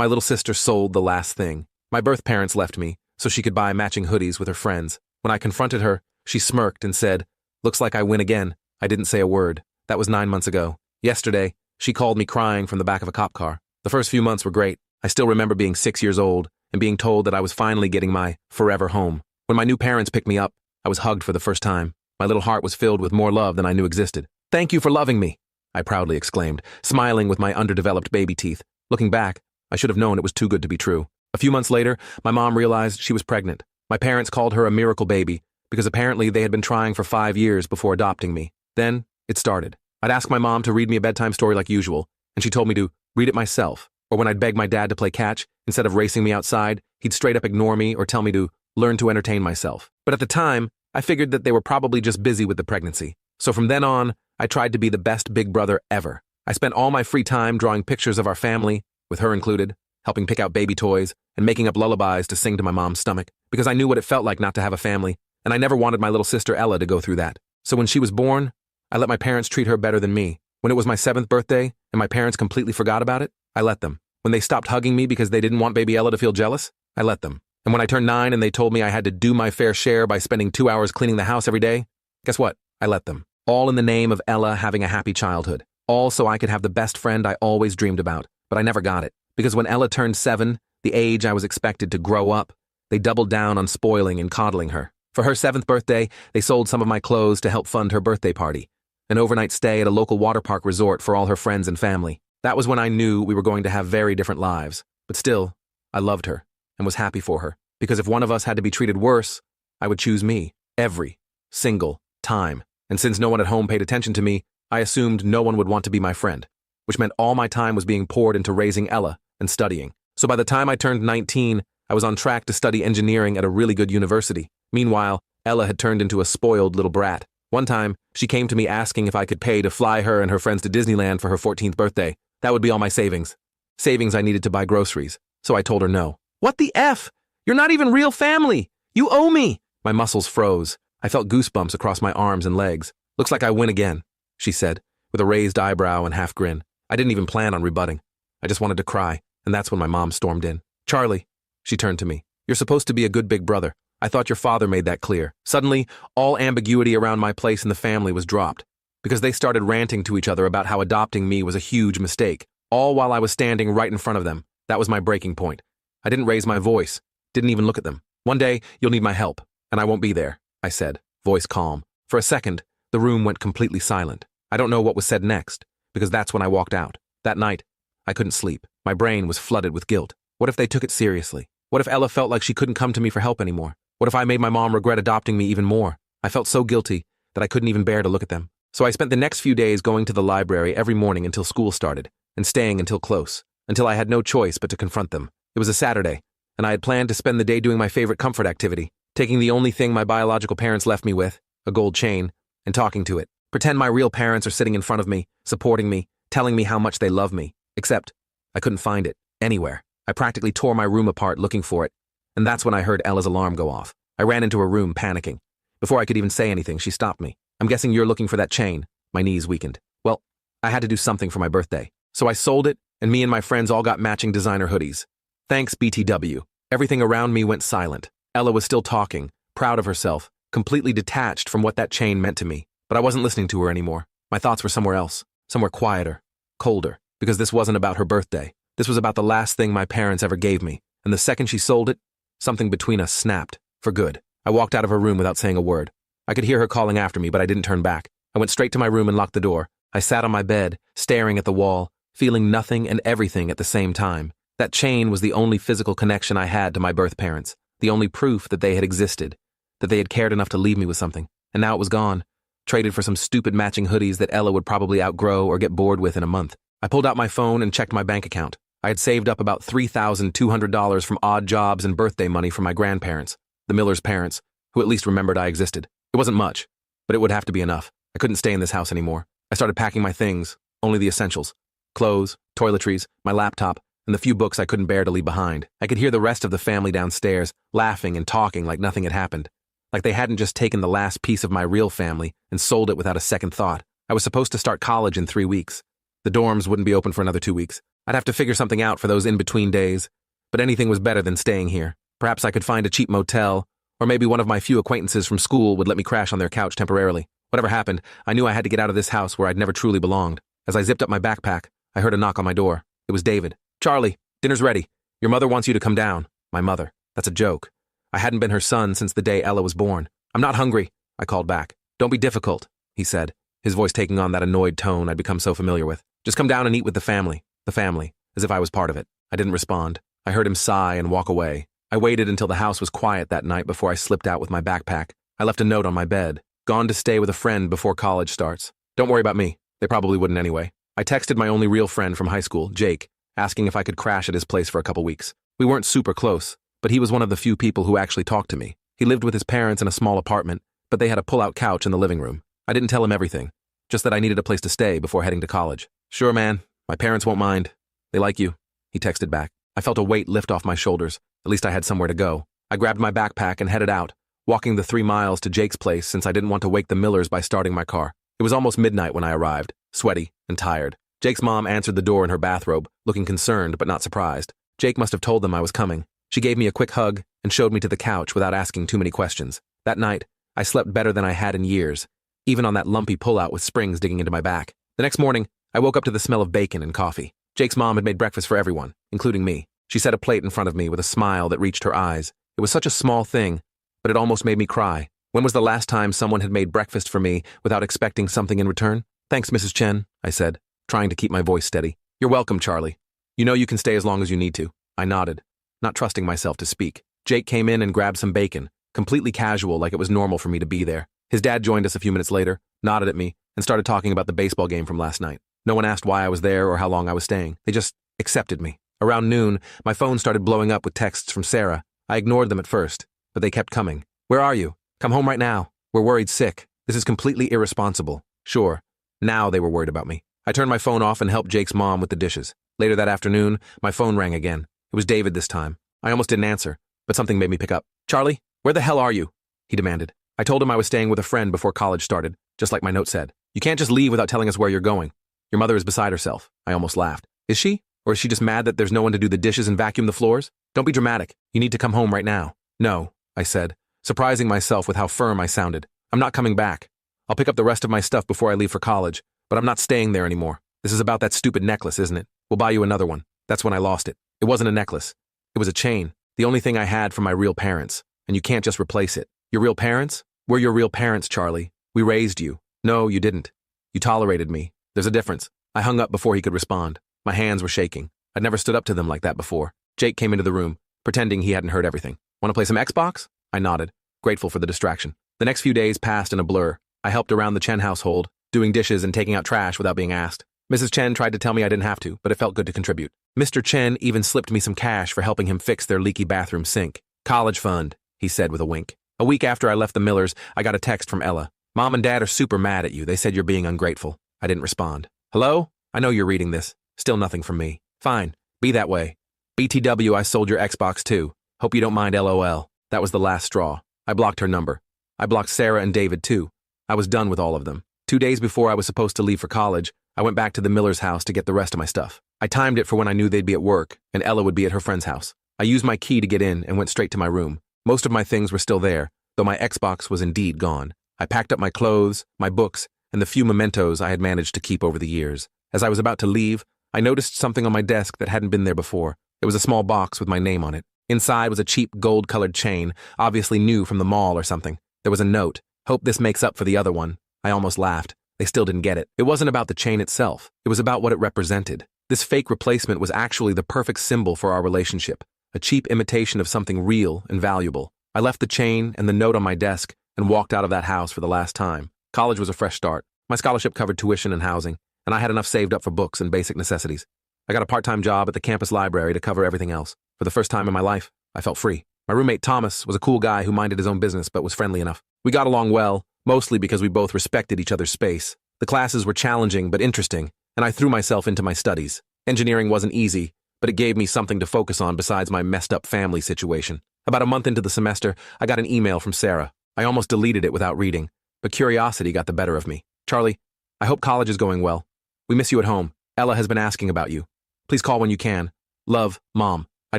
My little sister sold the last thing. My birth parents left me so she could buy matching hoodies with her friends. When I confronted her, she smirked and said, "Looks like I win again." I didn't say a word. That was 9 months ago. Yesterday, she called me crying from the back of a cop car. The first few months were great. I still remember being 6 years old and being told that I was finally getting my forever home. When my new parents picked me up, I was hugged for the first time. My little heart was filled with more love than I knew existed. "Thank you for loving me," I proudly exclaimed, smiling with my underdeveloped baby teeth. Looking back, I should have known it was too good to be true. A few months later, my mom realized she was pregnant. My parents called her a miracle baby because apparently they had been trying for 5 years before adopting me. Then, it started. I'd ask my mom to read me a bedtime story like usual, and she told me to read it myself. Or when I'd beg my dad to play catch, instead of racing me outside, he'd straight up ignore me or tell me to learn to entertain myself. But at the time, I figured that they were probably just busy with the pregnancy. So from then on, I tried to be the best big brother ever. I spent all my free time drawing pictures of our family, with her included, helping pick out baby toys, and making up lullabies to sing to my mom's stomach, because I knew what it felt like not to have a family, and I never wanted my little sister Ella to go through that. So when she was born, I let my parents treat her better than me. When it was my 7th birthday, and my parents completely forgot about it, I let them. When they stopped hugging me because they didn't want baby Ella to feel jealous, I let them. And when I turned 9 and they told me I had to do my fair share by spending 2 hours cleaning the house every day, guess what? I let them. All in the name of Ella having a happy childhood. All so I could have the best friend I always dreamed about. But I never got it. Because when Ella turned 7, the age I was expected to grow up, they doubled down on spoiling and coddling her. For her 7th birthday, they sold some of my clothes to help fund her birthday party. An overnight stay at a local water park resort for all her friends and family. That was when I knew we were going to have very different lives. But still, I loved her and was happy for her. Because if one of us had to be treated worse, I would choose me. Every single time. And since no one at home paid attention to me, I assumed no one would want to be my friend, which meant all my time was being poured into raising Ella and studying. So by the time I turned 19, I was on track to study engineering at a really good university. Meanwhile, Ella had turned into a spoiled little brat. One time, she came to me asking if I could pay to fly her and her friends to Disneyland for her 14th birthday. That would be all my savings. Savings I needed to buy groceries. So I told her no. "What the F? You're not even real family! You owe me!" My muscles froze. I felt goosebumps across my arms and legs. "Looks like I win again," she said, with a raised eyebrow and half grin. I didn't even plan on rebutting. I just wanted to cry, and that's when my mom stormed in. "Charlie," she turned to me, "you're supposed to be a good big brother. I thought your father made that clear." Suddenly, all ambiguity around my place in the family was dropped, because they started ranting to each other about how adopting me was a huge mistake, all while I was standing right in front of them. That was my breaking point. I didn't raise my voice, didn't even look at them. "One day, you'll need my help, and I won't be there," I said, voice calm. For a second, the room went completely silent. I don't know what was said next, because that's when I walked out. That night, I couldn't sleep. My brain was flooded with guilt. What if they took it seriously? What if Ella felt like she couldn't come to me for help anymore? What if I made my mom regret adopting me even more? I felt so guilty that I couldn't even bear to look at them. So I spent the next few days going to the library every morning until school started, and staying until close, until I had no choice but to confront them. It was a Saturday, and I had planned to spend the day doing my favorite comfort activity, taking the only thing my biological parents left me with, a gold chain, and talking to it. Pretend my real parents are sitting in front of me, supporting me, telling me how much they love me. Except, I couldn't find it, anywhere. I practically tore my room apart looking for it, and that's when I heard Ella's alarm go off. I ran into her room, panicking. Before I could even say anything, she stopped me. "I'm guessing you're looking for that chain." My knees weakened. Well, I had to do something for my birthday. So I sold it, and me and my friends all got matching designer hoodies. Thanks, BTW. Everything around me went silent. Ella was still talking, proud of herself, completely detached from what that chain meant to me. But I wasn't listening to her anymore. My thoughts were somewhere else, somewhere quieter, colder, because this wasn't about her birthday. This was about the last thing my parents ever gave me, and the second she sold it, something between us snapped, for good. I walked out of her room without saying a word. I could hear her calling after me, but I didn't turn back. I went straight to my room and locked the door. I sat on my bed, staring at the wall, feeling nothing and everything at the same time. That chain was the only physical connection I had to my birth parents, the only proof that they had existed, that they had cared enough to leave me with something. And now it was gone, traded for some stupid matching hoodies that Ella would probably outgrow or get bored with in a month. I pulled out my phone and checked my bank account. I had saved up about $3,200 from odd jobs and birthday money from my grandparents, the Miller's parents, who at least remembered I existed. It wasn't much, but it would have to be enough. I couldn't stay in this house anymore. I started packing my things, only the essentials. Clothes, toiletries, my laptop, and the few books I couldn't bear to leave behind. I could hear the rest of the family downstairs, laughing and talking like nothing had happened. Like they hadn't just taken the last piece of my real family and sold it without a second thought. I was supposed to start college in 3 weeks. The dorms wouldn't be open for another 2 weeks. I'd have to figure something out for those in-between days, but anything was better than staying here. Perhaps I could find a cheap motel, or maybe one of my few acquaintances from school would let me crash on their couch temporarily. Whatever happened, I knew I had to get out of this house where I'd never truly belonged. As I zipped up my backpack, I heard a knock on my door. It was David. "Charlie, dinner's ready. Your mother wants you to come down." My mother. That's a joke. I hadn't been her son since the day Ella was born. "I'm not hungry," I called back. "Don't be difficult," he said, his voice taking on that annoyed tone I'd become so familiar with. "Just come down and eat with the family." The family, as if I was part of it. I didn't respond. I heard him sigh and walk away. I waited until the house was quiet that night before I slipped out with my backpack. I left a note on my bed. "Gone to stay with a friend before college starts. Don't worry about me." They probably wouldn't anyway. I texted my only real friend from high school, Jake, asking if I could crash at his place for a couple weeks. We weren't super close, but he was one of the few people who actually talked to me. He lived with his parents in a small apartment, but they had a pull-out couch in the living room. I didn't tell him everything, just that I needed a place to stay before heading to college. "Sure, man. My parents won't mind. They like you," he texted back. I felt a weight lift off my shoulders. At least I had somewhere to go. I grabbed my backpack and headed out, walking the 3 miles to Jake's place since I didn't want to wake the Millers by starting my car. It was almost midnight when I arrived, sweaty and tired. Jake's mom answered the door in her bathrobe, looking concerned but not surprised. Jake must have told them I was coming. She gave me a quick hug and showed me to the couch without asking too many questions. That night, I slept better than I had in years, even on that lumpy pullout with springs digging into my back. The next morning, I woke up to the smell of bacon and coffee. Jake's mom had made breakfast for everyone, including me. She set a plate in front of me with a smile that reached her eyes. It was such a small thing, but it almost made me cry. When was the last time someone had made breakfast for me without expecting something in return? "Thanks, Mrs. Chen," I said, trying to keep my voice steady. "You're welcome, Charlie. You know you can stay as long as you need to." I nodded, not trusting myself to speak. Jake came in and grabbed some bacon, completely casual, like it was normal for me to be there. His dad joined us a few minutes later, nodded at me, and started talking about the baseball game from last night. No one asked why I was there or how long I was staying. They just accepted me. Around noon, my phone started blowing up with texts from Sarah. I ignored them at first, but they kept coming. "Where are you? Come home right now. We're worried sick. This is completely irresponsible." Sure, now they were worried about me. I turned my phone off and helped Jake's mom with the dishes. Later that afternoon, my phone rang again. It was David this time. I almost didn't answer, but something made me pick up. "Charlie, where the hell are you?" he demanded. I told him I was staying with a friend before college started, just like my note said. "You can't just leave without telling us where you're going. Your mother is beside herself." I almost laughed. "Is she? Or is she just mad that there's no one to do the dishes and vacuum the floors? Don't be dramatic. You need to come home right now." "No," I said, surprising myself with how firm I sounded. "I'm not coming back. I'll pick up the rest of my stuff before I leave for college, but I'm not staying there anymore. This is about that stupid necklace, isn't it? We'll buy you another one." That's when I lost it. It wasn't a necklace. It was a chain, the only thing I had from my real parents, and you can't just replace it. "Your real parents? We're your real parents, Charlie. We raised you." "No, you didn't. You tolerated me. There's a difference." I hung up before he could respond. My hands were shaking. I'd never stood up to them like that before. Jake came into the room, pretending he hadn't heard everything. "Want to play some Xbox?" I nodded, grateful for the distraction. The next few days passed in a blur. I helped around the Chen household, doing dishes and taking out trash without being asked. Mrs. Chen tried to tell me I didn't have to, but it felt good to contribute. Mr. Chen even slipped me some cash for helping him fix their leaky bathroom sink. "College fund," he said with a wink. A week after I left the Millers, I got a text from Ella. "Mom and Dad are super mad at you. They said you're being ungrateful." I didn't respond. "Hello? I know you're reading this. Still nothing from me. Fine. Be that way. BTW, I sold your Xbox too. Hope you don't mind, LOL. That was the last straw. I blocked her number. I blocked Sarah and David too. I was done with all of them. 2 days before I was supposed to leave for college, I went back to the Miller's house to get the rest of my stuff. I timed it for when I knew they'd be at work, and Ella would be at her friend's house. I used my key to get in and went straight to my room. Most of my things were still there, though my Xbox was indeed gone. I packed up my clothes, my books, and the few mementos I had managed to keep over the years. As I was about to leave, I noticed something on my desk that hadn't been there before. It was a small box with my name on it. Inside was a cheap gold-colored chain, obviously new from the mall or something. There was a note. "Hope this makes up for the other one." I almost laughed. They still didn't get it. It wasn't about the chain itself. It was about what it represented. This fake replacement was actually the perfect symbol for our relationship, a cheap imitation of something real and valuable. I left the chain and the note on my desk and walked out of that house for the last time. College was a fresh start. My scholarship covered tuition and housing, and I had enough saved up for books and basic necessities. I got a part-time job at the campus library to cover everything else. For the first time in my life, I felt free. My roommate Thomas was a cool guy who minded his own business but was friendly enough. We got along well, mostly because we both respected each other's space. The classes were challenging but interesting, and I threw myself into my studies. Engineering wasn't easy, but it gave me something to focus on besides my messed-up family situation. About a month into the semester, I got an email from Sarah. I almost deleted it without reading, but curiosity got the better of me. "Charlie, I hope college is going well. We miss you at home. Ella has been asking about you. Please call when you can. Love, Mom. I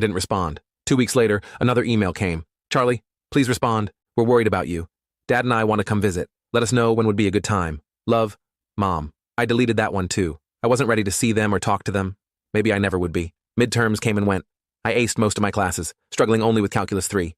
didn't respond. 2 weeks later, another email came. Charlie, please respond. We're worried about you. Dad and I want to come visit. Let us know when would be a good time. Love, Mom. I deleted that one too. I wasn't ready to see them or talk to them. Maybe I never would be. Midterms came and went. I aced most of my classes, struggling only with Calculus 3.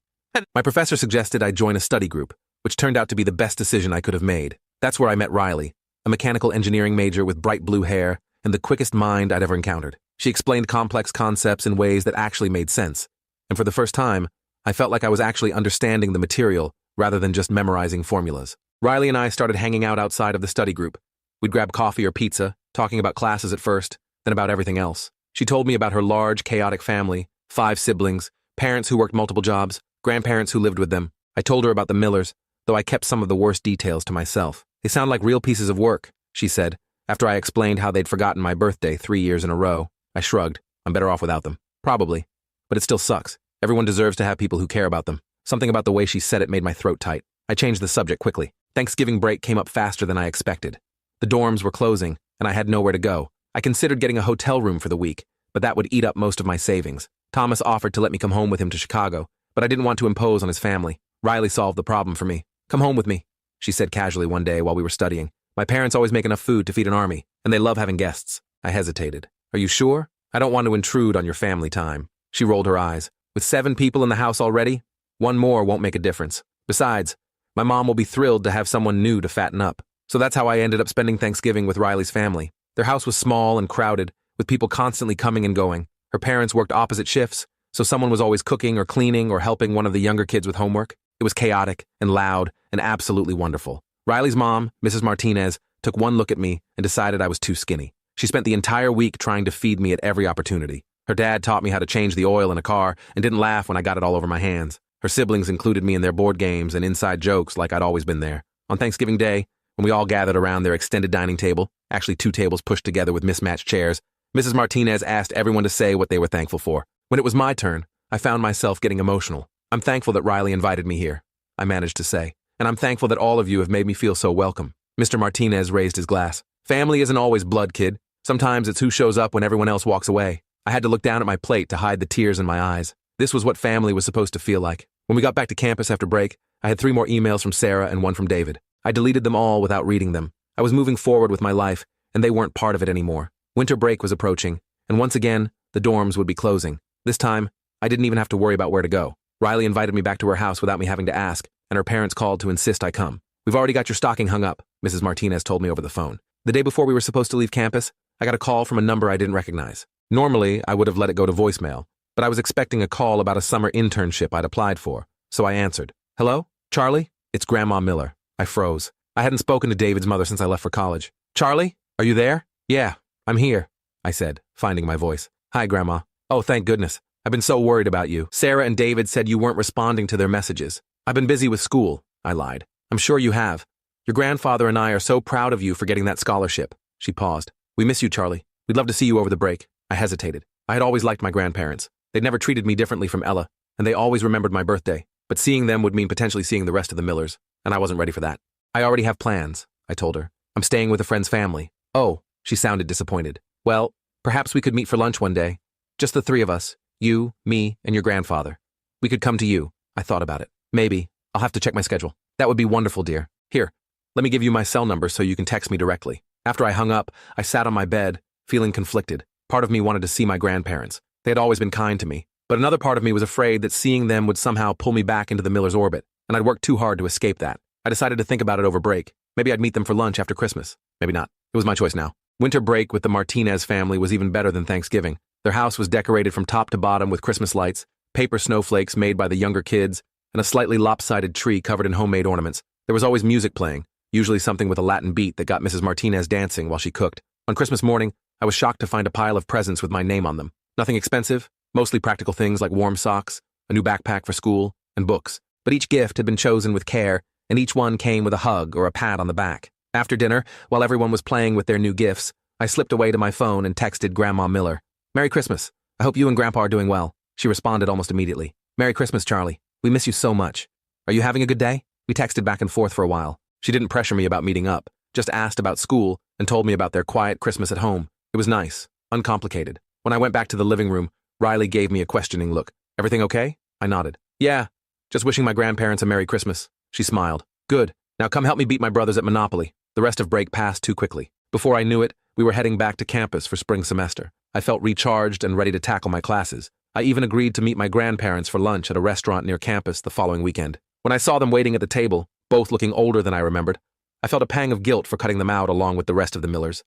My professor suggested I join a study group, which turned out to be the best decision I could have made. That's where I met Riley, a mechanical engineering major with bright blue hair and the quickest mind I'd ever encountered. She explained complex concepts in ways that actually made sense. And for the first time, I felt like I was actually understanding the material rather than just memorizing formulas. Riley and I started hanging out outside of the study group. We'd grab coffee or pizza, talking about classes at first, then about everything else. She told me about her large, chaotic family, 5 siblings, parents who worked multiple jobs, grandparents who lived with them. I told her about the Millers, though I kept some of the worst details to myself. They sound like real pieces of work, she said, after I explained how they'd forgotten my birthday 3 years in a row. I shrugged. I'm better off without them. Probably. But it still sucks. Everyone deserves to have people who care about them. Something about the way she said it made my throat tight. I changed the subject quickly. Thanksgiving break came up faster than I expected. The dorms were closing, and I had nowhere to go. I considered getting a hotel room for the week, but that would eat up most of my savings. Thomas offered to let me come home with him to Chicago, but I didn't want to impose on his family. Riley solved the problem for me. Come home with me, she said casually one day while we were studying. My parents always make enough food to feed an army, and they love having guests. I hesitated. Are you sure? I don't want to intrude on your family time. She rolled her eyes. With 7 people in the house already, 1 more won't make a difference. Besides, my mom will be thrilled to have someone new to fatten up. So that's how I ended up spending Thanksgiving with Riley's family. Their house was small and crowded, with people constantly coming and going. Her parents worked opposite shifts, so someone was always cooking or cleaning or helping one of the younger kids with homework. It was chaotic and loud and absolutely wonderful. Riley's mom, Mrs. Martinez, took one look at me and decided I was too skinny. She spent the entire week trying to feed me at every opportunity. Her dad taught me how to change the oil in a car and didn't laugh when I got it all over my hands. Her siblings included me in their board games and inside jokes like I'd always been there. On Thanksgiving Day, when we all gathered around their extended dining table, actually 2 tables pushed together with mismatched chairs, Mrs. Martinez asked everyone to say what they were thankful for. When it was my turn, I found myself getting emotional. I'm thankful that Riley invited me here, I managed to say, and I'm thankful that all of you have made me feel so welcome. Mr. Martinez raised his glass. Family isn't always blood, kid. Sometimes it's who shows up when everyone else walks away. I had to look down at my plate to hide the tears in my eyes. This was what family was supposed to feel like. When we got back to campus after break, I had 3 more emails from Sarah and 1 from David. I deleted them all without reading them. I was moving forward with my life, and they weren't part of it anymore. Winter break was approaching, and once again, the dorms would be closing. This time, I didn't even have to worry about where to go. Riley invited me back to her house without me having to ask, and her parents called to insist I come. We've already got your stocking hung up, Mrs. Martinez told me over the phone. The day before we were supposed to leave campus, I got a call from a number I didn't recognize. Normally, I would have let it go to voicemail, but I was expecting a call about a summer internship I'd applied for, so I answered. Hello? Charlie? It's Grandma Miller. I froze. I hadn't spoken to David's mother since I left for college. Charlie? Are you there? Yeah, I'm here, I said, finding my voice. Hi, Grandma. Oh, thank goodness. I've been so worried about you. Sarah and David said you weren't responding to their messages. I've been busy with school, I lied. I'm sure you have. Your grandfather and I are so proud of you for getting that scholarship. She paused. We miss you, Charlie. We'd love to see you over the break. I hesitated. I had always liked my grandparents. They'd never treated me differently from Ella, and they always remembered my birthday. But seeing them would mean potentially seeing the rest of the Millers, and I wasn't ready for that. I already have plans, I told her. I'm staying with a friend's family. Oh, she sounded disappointed. Well, perhaps we could meet for lunch one day. Just the 3 of us. You, me, and your grandfather. We could come to you. I thought about it. Maybe. I'll have to check my schedule. That would be wonderful, dear. Here, let me give you my cell number so you can text me directly. After I hung up, I sat on my bed, feeling conflicted. Part of me wanted to see my grandparents. They had always been kind to me. But another part of me was afraid that seeing them would somehow pull me back into the Millers' orbit, and I'd worked too hard to escape that. I decided to think about it over break. Maybe I'd meet them for lunch after Christmas. Maybe not. It was my choice now. Winter break with the Martinez family was even better than Thanksgiving. Their house was decorated from top to bottom with Christmas lights, paper snowflakes made by the younger kids, and a slightly lopsided tree covered in homemade ornaments. There was always music playing, usually something with a Latin beat that got Mrs. Martinez dancing while she cooked. On Christmas morning, I was shocked to find a pile of presents with my name on them. Nothing expensive, mostly practical things like warm socks, a new backpack for school, and books. But each gift had been chosen with care, and each one came with a hug or a pat on the back. After dinner, while everyone was playing with their new gifts, I slipped away to my phone and texted Grandma Miller. Merry Christmas. I hope you and Grandpa are doing well. She responded almost immediately. Merry Christmas, Charlie. We miss you so much. Are you having a good day? We texted back and forth for a while. She didn't pressure me about meeting up, just asked about school and told me about their quiet Christmas at home. It was nice, uncomplicated. When I went back to the living room, Riley gave me a questioning look. Everything okay? I nodded. Yeah, just wishing my grandparents a Merry Christmas. She smiled. Good. Now come help me beat my brothers at Monopoly. The rest of break passed too quickly. Before I knew it, we were heading back to campus for spring semester. I felt recharged and ready to tackle my classes. I even agreed to meet my grandparents for lunch at a restaurant near campus the following weekend. When I saw them waiting at the table, both looking older than I remembered, I felt a pang of guilt for cutting them out along with the rest of the Millers.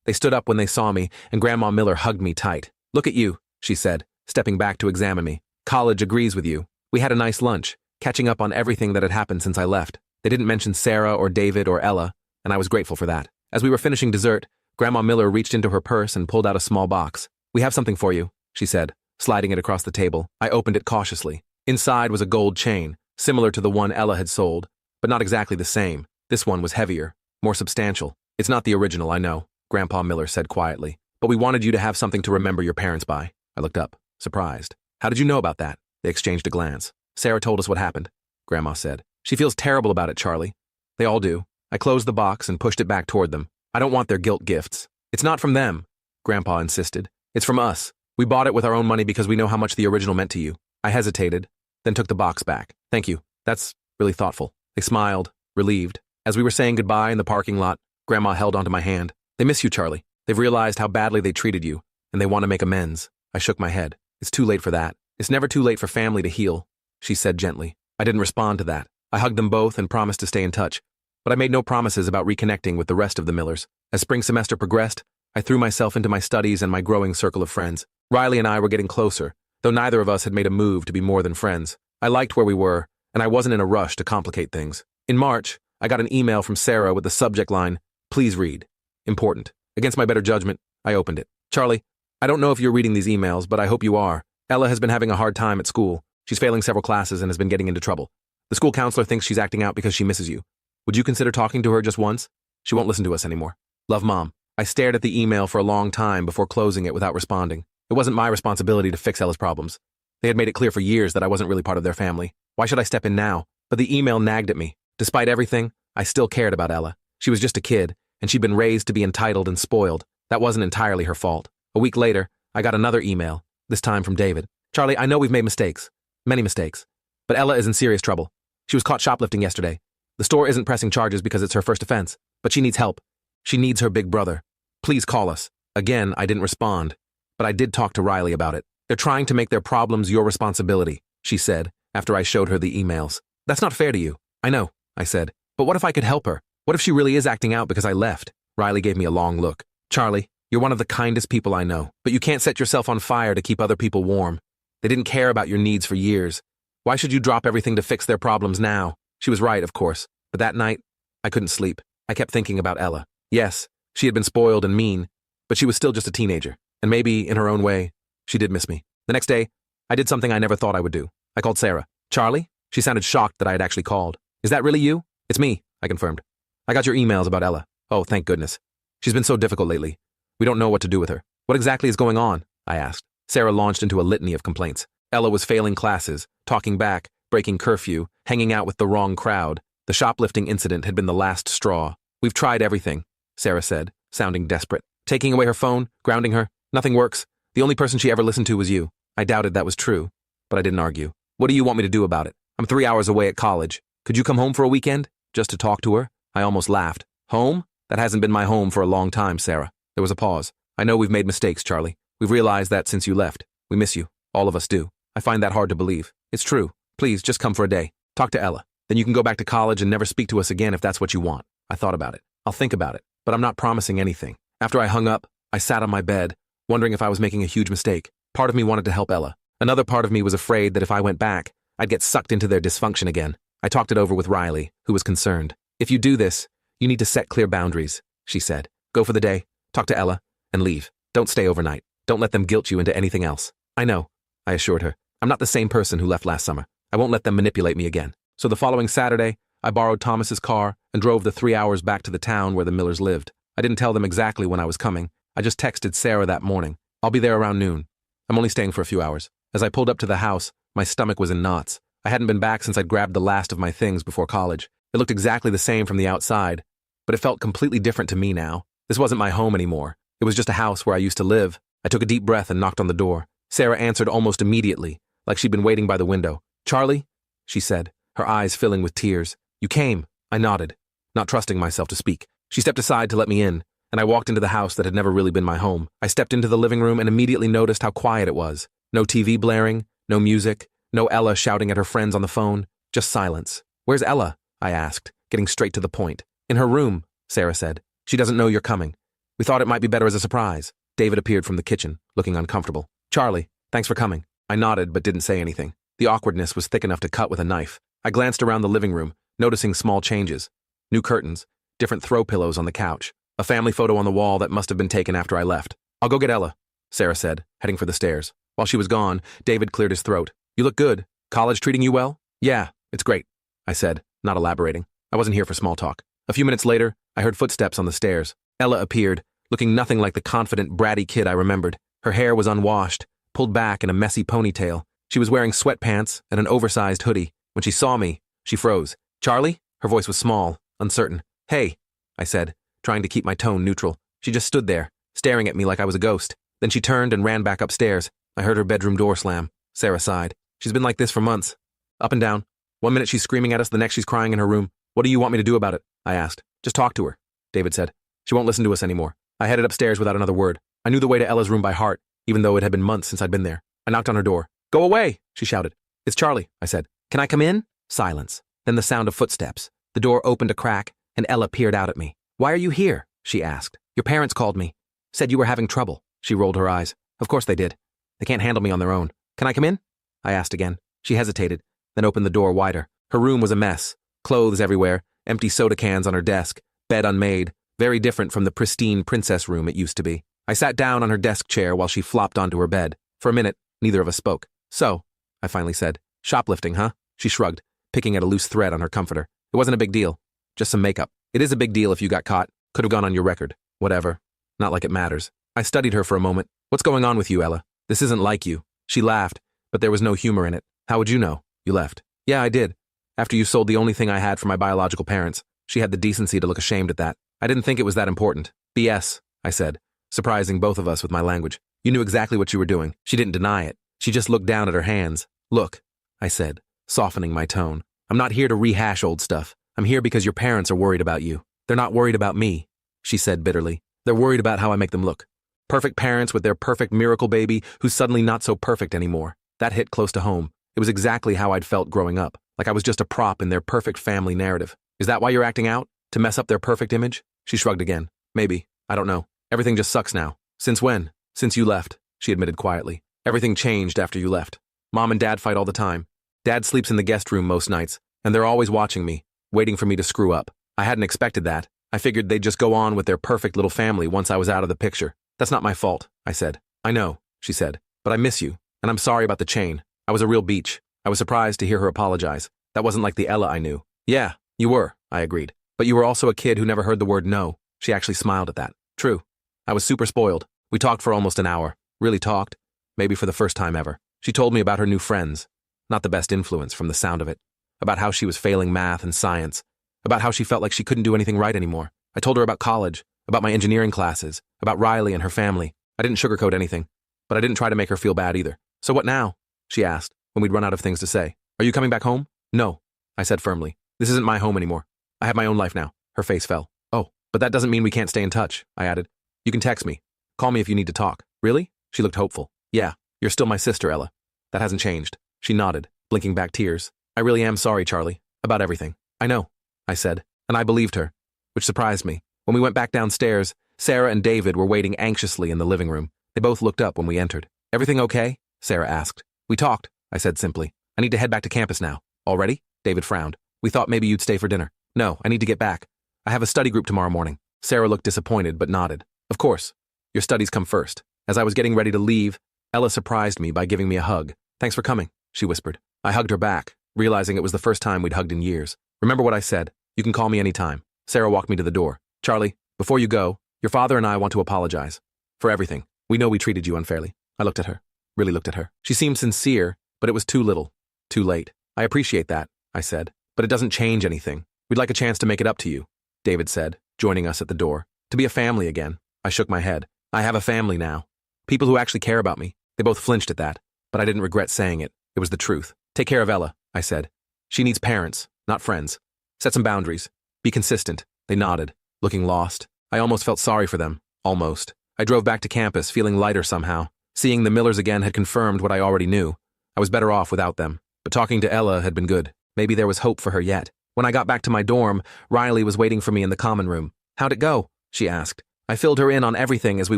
They stood up when they saw me, and Grandma Miller hugged me tight. Look at you, she said, stepping back to examine me. College agrees with you. We had a nice lunch, catching up on everything that had happened since I left. They didn't mention Sarah or David or Ella, and I was grateful for that. As we were finishing dessert, Grandma Miller reached into her purse and pulled out a small box. We have something for you, she said, sliding it across the table. I opened it cautiously. Inside was a gold chain, similar to the one Ella had sold, but not exactly the same. This one was heavier, more substantial. It's not the original, I know, Grandpa Miller said quietly, but we wanted you to have something to remember your parents by. I looked up, surprised. How did you know about that? They exchanged a glance. Sarah told us what happened, Grandma said. She feels terrible about it, Charlie. They all do. I closed the box and pushed it back toward them. I don't want their guilt gifts. It's not from them, Grandpa insisted. It's from us. We bought it with our own money because we know how much the original meant to you. I hesitated, then took the box back. Thank you. That's really thoughtful. They smiled, relieved. As we were saying goodbye in the parking lot, Grandma held onto my hand. They miss you, Charlie. They've realized how badly they treated you, and they want to make amends. I shook my head. It's too late for that. It's never too late for family to heal, she said gently. I didn't respond to that. I hugged them both and promised to stay in touch, but I made no promises about reconnecting with the rest of the Millers. As spring semester progressed, I threw myself into my studies and my growing circle of friends. Riley and I were getting closer, though neither of us had made a move to be more than friends. I liked where we were, and I wasn't in a rush to complicate things. In March, I got an email from Sarah with the subject line, "Please read. Important." Against my better judgment, I opened it. Charlie, I don't know if you're reading these emails, but I hope you are. Ella has been having a hard time at school. She's failing several classes and has been getting into trouble. The school counselor thinks she's acting out because she misses you. Would you consider talking to her just once? She won't listen to us anymore. Love, Mom. I stared at the email for a long time before closing it without responding. It wasn't my responsibility to fix Ella's problems. They had made it clear for years that I wasn't really part of their family. Why should I step in now? But the email nagged at me. Despite everything, I still cared about Ella. She was just a kid, and she'd been raised to be entitled and spoiled. That wasn't entirely her fault. A week later, I got another email, this time from David. Charlie, I know we've made mistakes. Many mistakes. But Ella is in serious trouble. She was caught shoplifting yesterday. The store isn't pressing charges because it's her first offense, but she needs help. She needs her big brother. Please call us. Again, I didn't respond, but I did talk to Riley about it. They're trying to make their problems your responsibility, she said, after I showed her the emails. That's not fair to you. I know, I said. But what if I could help her? What if she really is acting out because I left? Riley gave me a long look. Charlie, you're one of the kindest people I know, but you can't set yourself on fire to keep other people warm. They didn't care about your needs for years. Why should you drop everything to fix their problems now? She was right, of course, but that night, I couldn't sleep. I kept thinking about Ella. Yes, she had been spoiled and mean, but she was still just a teenager, and maybe, in her own way, she did miss me. The next day, I did something I never thought I would do. I called Sarah. Charlie? She sounded shocked that I had actually called. Is that really you? It's me, I confirmed. I got your emails about Ella. Oh, thank goodness. She's been so difficult lately. We don't know what to do with her. What exactly is going on? I asked. Sarah launched into a litany of complaints. Ella was failing classes, talking back, breaking curfew, hanging out with the wrong crowd. The shoplifting incident had been the last straw. We've tried everything, Sarah said, sounding desperate. Taking away her phone, grounding her. Nothing works. The only person she ever listened to was you. I doubted that was true, but I didn't argue. What do you want me to do about it? I'm 3 hours away at college. Could you come home for a weekend? Just to talk to her? I almost laughed. Home? That hasn't been my home for a long time, Sarah. There was a pause. I know we've made mistakes, Charlie. We've realized that since you left. We miss you. All of us do. I find that hard to believe. It's true. Please, just come for a day. Talk to Ella. Then you can go back to college and never speak to us again if that's what you want. I thought about it. I'll think about it, but I'm not promising anything. After I hung up, I sat on my bed, wondering if I was making a huge mistake. Part of me wanted to help Ella. Another part of me was afraid that if I went back, I'd get sucked into their dysfunction again. I talked it over with Riley, who was concerned. If you do this, you need to set clear boundaries, she said. Go for the day, talk to Ella, and leave. Don't stay overnight. Don't let them guilt you into anything else. I know, I assured her. I'm not the same person who left last summer. I won't let them manipulate me again. So the following Saturday, I borrowed Thomas's car and drove the 3 hours back to the town where the Millers lived. I didn't tell them exactly when I was coming. I just texted Sarah that morning. I'll be there around noon. I'm only staying for a few hours. As I pulled up to the house, my stomach was in knots. I hadn't been back since I'd grabbed the last of my things before college. It looked exactly the same from the outside, but it felt completely different to me now. This wasn't my home anymore. It was just a house where I used to live. I took a deep breath and knocked on the door. Sarah answered almost immediately, like she'd been waiting by the window. "Charlie?" she said, her eyes filling with tears. "You came." I nodded, not trusting myself to speak. She stepped aside to let me in, and I walked into the house that had never really been my home. I stepped into the living room and immediately noticed how quiet it was. No TV blaring, no music, no Ella shouting at her friends on the phone, just silence. "Where's Ella?" I asked, getting straight to the point. "In her room," Sarah said. "She doesn't know you're coming. We thought it might be better as a surprise." David appeared from the kitchen, looking uncomfortable. "Charlie, thanks for coming." I nodded but didn't say anything. The awkwardness was thick enough to cut with a knife. I glanced around the living room, noticing small changes. New curtains, different throw pillows on the couch, a family photo on the wall that must have been taken after I left. "I'll go get Ella," Sarah said, heading for the stairs. While she was gone, David cleared his throat. "You look good. College treating you well?" "Yeah, it's great," I said, not elaborating. I wasn't here for small talk. A few minutes later, I heard footsteps on the stairs. Ella appeared, looking nothing like the confident, bratty kid I remembered. Her hair was unwashed, pulled back in a messy ponytail. She was wearing sweatpants and an oversized hoodie. When she saw me, she froze. "Charlie?" Her voice was small, uncertain. "Hey," I said, trying to keep my tone neutral. She just stood there, staring at me like I was a ghost. Then she turned and ran back upstairs. I heard her bedroom door slam. Sarah sighed. "She's been like this for months. Up and down. One minute she's screaming at us, the next she's crying in her room. What do you want me to do about it?" I asked. "Just talk to her," David said. "She won't listen to us anymore." I headed upstairs without another word. I knew the way to Ella's room by heart, even though it had been months since I'd been there. I knocked on her door. "Go away," she shouted. "It's Charlie," I said. "Can I come in?" Silence. Then the sound of footsteps. The door opened a crack, and Ella peered out at me. "Why are you here?" she asked. "Your parents called me. Said you were having trouble." She rolled her eyes. "Of course they did. They can't handle me on their own. Can I come in?" I asked again. She hesitated, then opened the door wider. Her room was a mess. Clothes everywhere, empty soda cans on her desk, bed unmade, very different from the pristine princess room it used to be. I sat down on her desk chair while she flopped onto her bed. For a minute, neither of us spoke. "So," I finally said, "shoplifting, huh?" She shrugged, picking at a loose thread on her comforter. "It wasn't a big deal. Just some makeup. It is a big deal if you got caught. Could have gone on your record. Whatever. Not like it matters." I studied her for a moment. "What's going on with you, Ella? This isn't like you." She laughed, but there was no humor in it. "How would you know? You left." "Yeah, I did. After you sold the only thing I had for my biological parents." She had the decency to look ashamed at that. "I didn't think it was that important." "BS," I said, surprising both of us with my language. "You knew exactly what you were doing." She didn't deny it. She just looked down at her hands. "Look," I said, softening my tone. "I'm not here to rehash old stuff. I'm here because your parents are worried about you. They're not worried about me," she said bitterly. "They're worried about how I make them look. Perfect parents with their perfect miracle baby who's suddenly not so perfect anymore." That hit close to home. It was exactly how I'd felt growing up, like I was just a prop in their perfect family narrative. "Is that why you're acting out? To mess up their perfect image?" She shrugged again. "Maybe. I don't know. Everything just sucks now." "Since when?" "Since you left," she admitted quietly. "Everything changed after you left. Mom and Dad fight all the time. Dad sleeps in the guest room most nights, and they're always watching me, waiting for me to screw up. I hadn't expected that. I figured they'd just go on with their perfect little family once I was out of the picture. That's not my fault," I said. "I know," she said, "but I miss you, and I'm sorry about the chain. I was a real beach." I was surprised to hear her apologize. That wasn't like the Ella I knew. "Yeah, you were," I agreed. "But you were also a kid who never heard the word no." She actually smiled at that. "True. I was super spoiled. We talked for almost an hour. Really talked. Maybe for the first time ever. She told me about her new friends. Not the best influence from the sound of it. About how she was failing math and science. About how she felt like she couldn't do anything right anymore. I told her about college, about my engineering classes, about Riley and her family. I didn't sugarcoat anything, but I didn't try to make her feel bad either. "So what now?" she asked, when we'd run out of things to say. "Are you coming back home?" "No," I said firmly. "This isn't my home anymore. I have my own life now." Her face fell. "Oh, but that doesn't mean we can't stay in touch," I added. "You can text me. Call me if you need to talk." "Really?" She looked hopeful. "Yeah, you're still my sister, Ella. That hasn't changed." She nodded, blinking back tears. "I really am sorry, Charlie, about everything." "I know," I said, and I believed her, which surprised me. When we went back downstairs, Sarah and David were waiting anxiously in the living room. They both looked up when we entered. "Everything okay?" Sarah asked. "We talked," I said simply. "I need to head back to campus now." "Already?" David frowned. "We thought maybe you'd stay for dinner." "No, I need to get back. I have a study group tomorrow morning." Sarah looked disappointed but nodded. "Of course. Your studies come first." As I was getting ready to leave, Ella surprised me by giving me a hug. "Thanks for coming," she whispered. I hugged her back, realizing it was the first time we'd hugged in years. "Remember what I said. You can call me anytime." Sarah walked me to the door. "Charlie, before you go, your father and I want to apologize. For everything. We know we treated you unfairly." I looked at her. Really looked at her. She seemed sincere, but it was too little. Too late. "I appreciate that," I said, "but it doesn't change anything. We'd like a chance to make it up to you," David said, joining us at the door. "To be a family again." I shook my head. "I have a family now." People who actually care about me. They both flinched at that, but I didn't regret saying it. It was the truth. Take care of Ella, I said. She needs parents, not friends. Set some boundaries. Be consistent. They nodded, looking lost. I almost felt sorry for them. Almost. I drove back to campus, feeling lighter somehow. Seeing the Millers again had confirmed what I already knew. I was better off without them. But talking to Ella had been good. Maybe there was hope for her yet. When I got back to my dorm, Riley was waiting for me in the common room. How'd it go? She asked. I filled her in on everything as we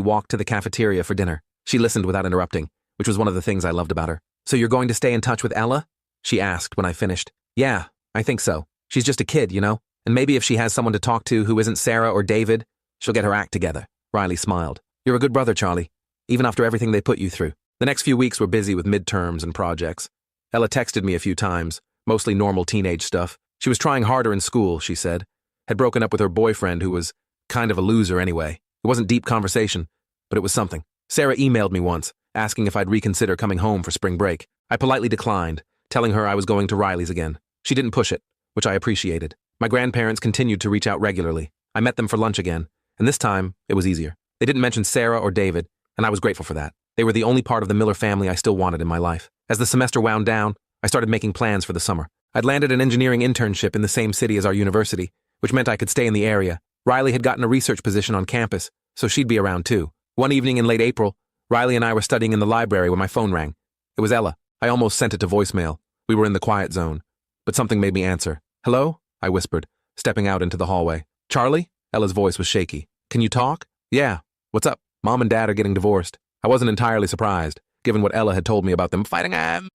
walked to the cafeteria for dinner. She listened without interrupting, which was one of the things I loved about her. So you're going to stay in touch with Ella? She asked when I finished. Yeah, I think so. She's just a kid, you know? And maybe if she has someone to talk to who isn't Sarah or David, she'll get her act together. Riley smiled. You're a good brother, Charlie, even after everything they put you through. The next few weeks were busy with midterms and projects. Ella texted me a few times, mostly normal teenage stuff. She was trying harder in school, she said. Had broken up with her boyfriend who was kind of a loser anyway. It wasn't deep conversation, but it was something. Sarah emailed me once, asking if I'd reconsider coming home for spring break. I politely declined, telling her I was going to Riley's again. She didn't push it, which I appreciated. My grandparents continued to reach out regularly. I met them for lunch again, and this time, it was easier. They didn't mention Sarah or David, and I was grateful for that. They were the only part of the Miller family I still wanted in my life. As the semester wound down, I started making plans for the summer. I'd landed an engineering internship in the same city as our university, which meant I could stay in the area. Riley had gotten a research position on campus, so she'd be around too. One evening in late April, Riley and I were studying in the library when my phone rang. It was Ella. I almost sent it to voicemail. We were in the quiet zone. But something made me answer. Hello? I whispered, stepping out into the hallway. Charlie? Ella's voice was shaky. Can you talk? Yeah. What's up? Mom and Dad are getting divorced. I wasn't entirely surprised, given what Ella had told me about them fighting,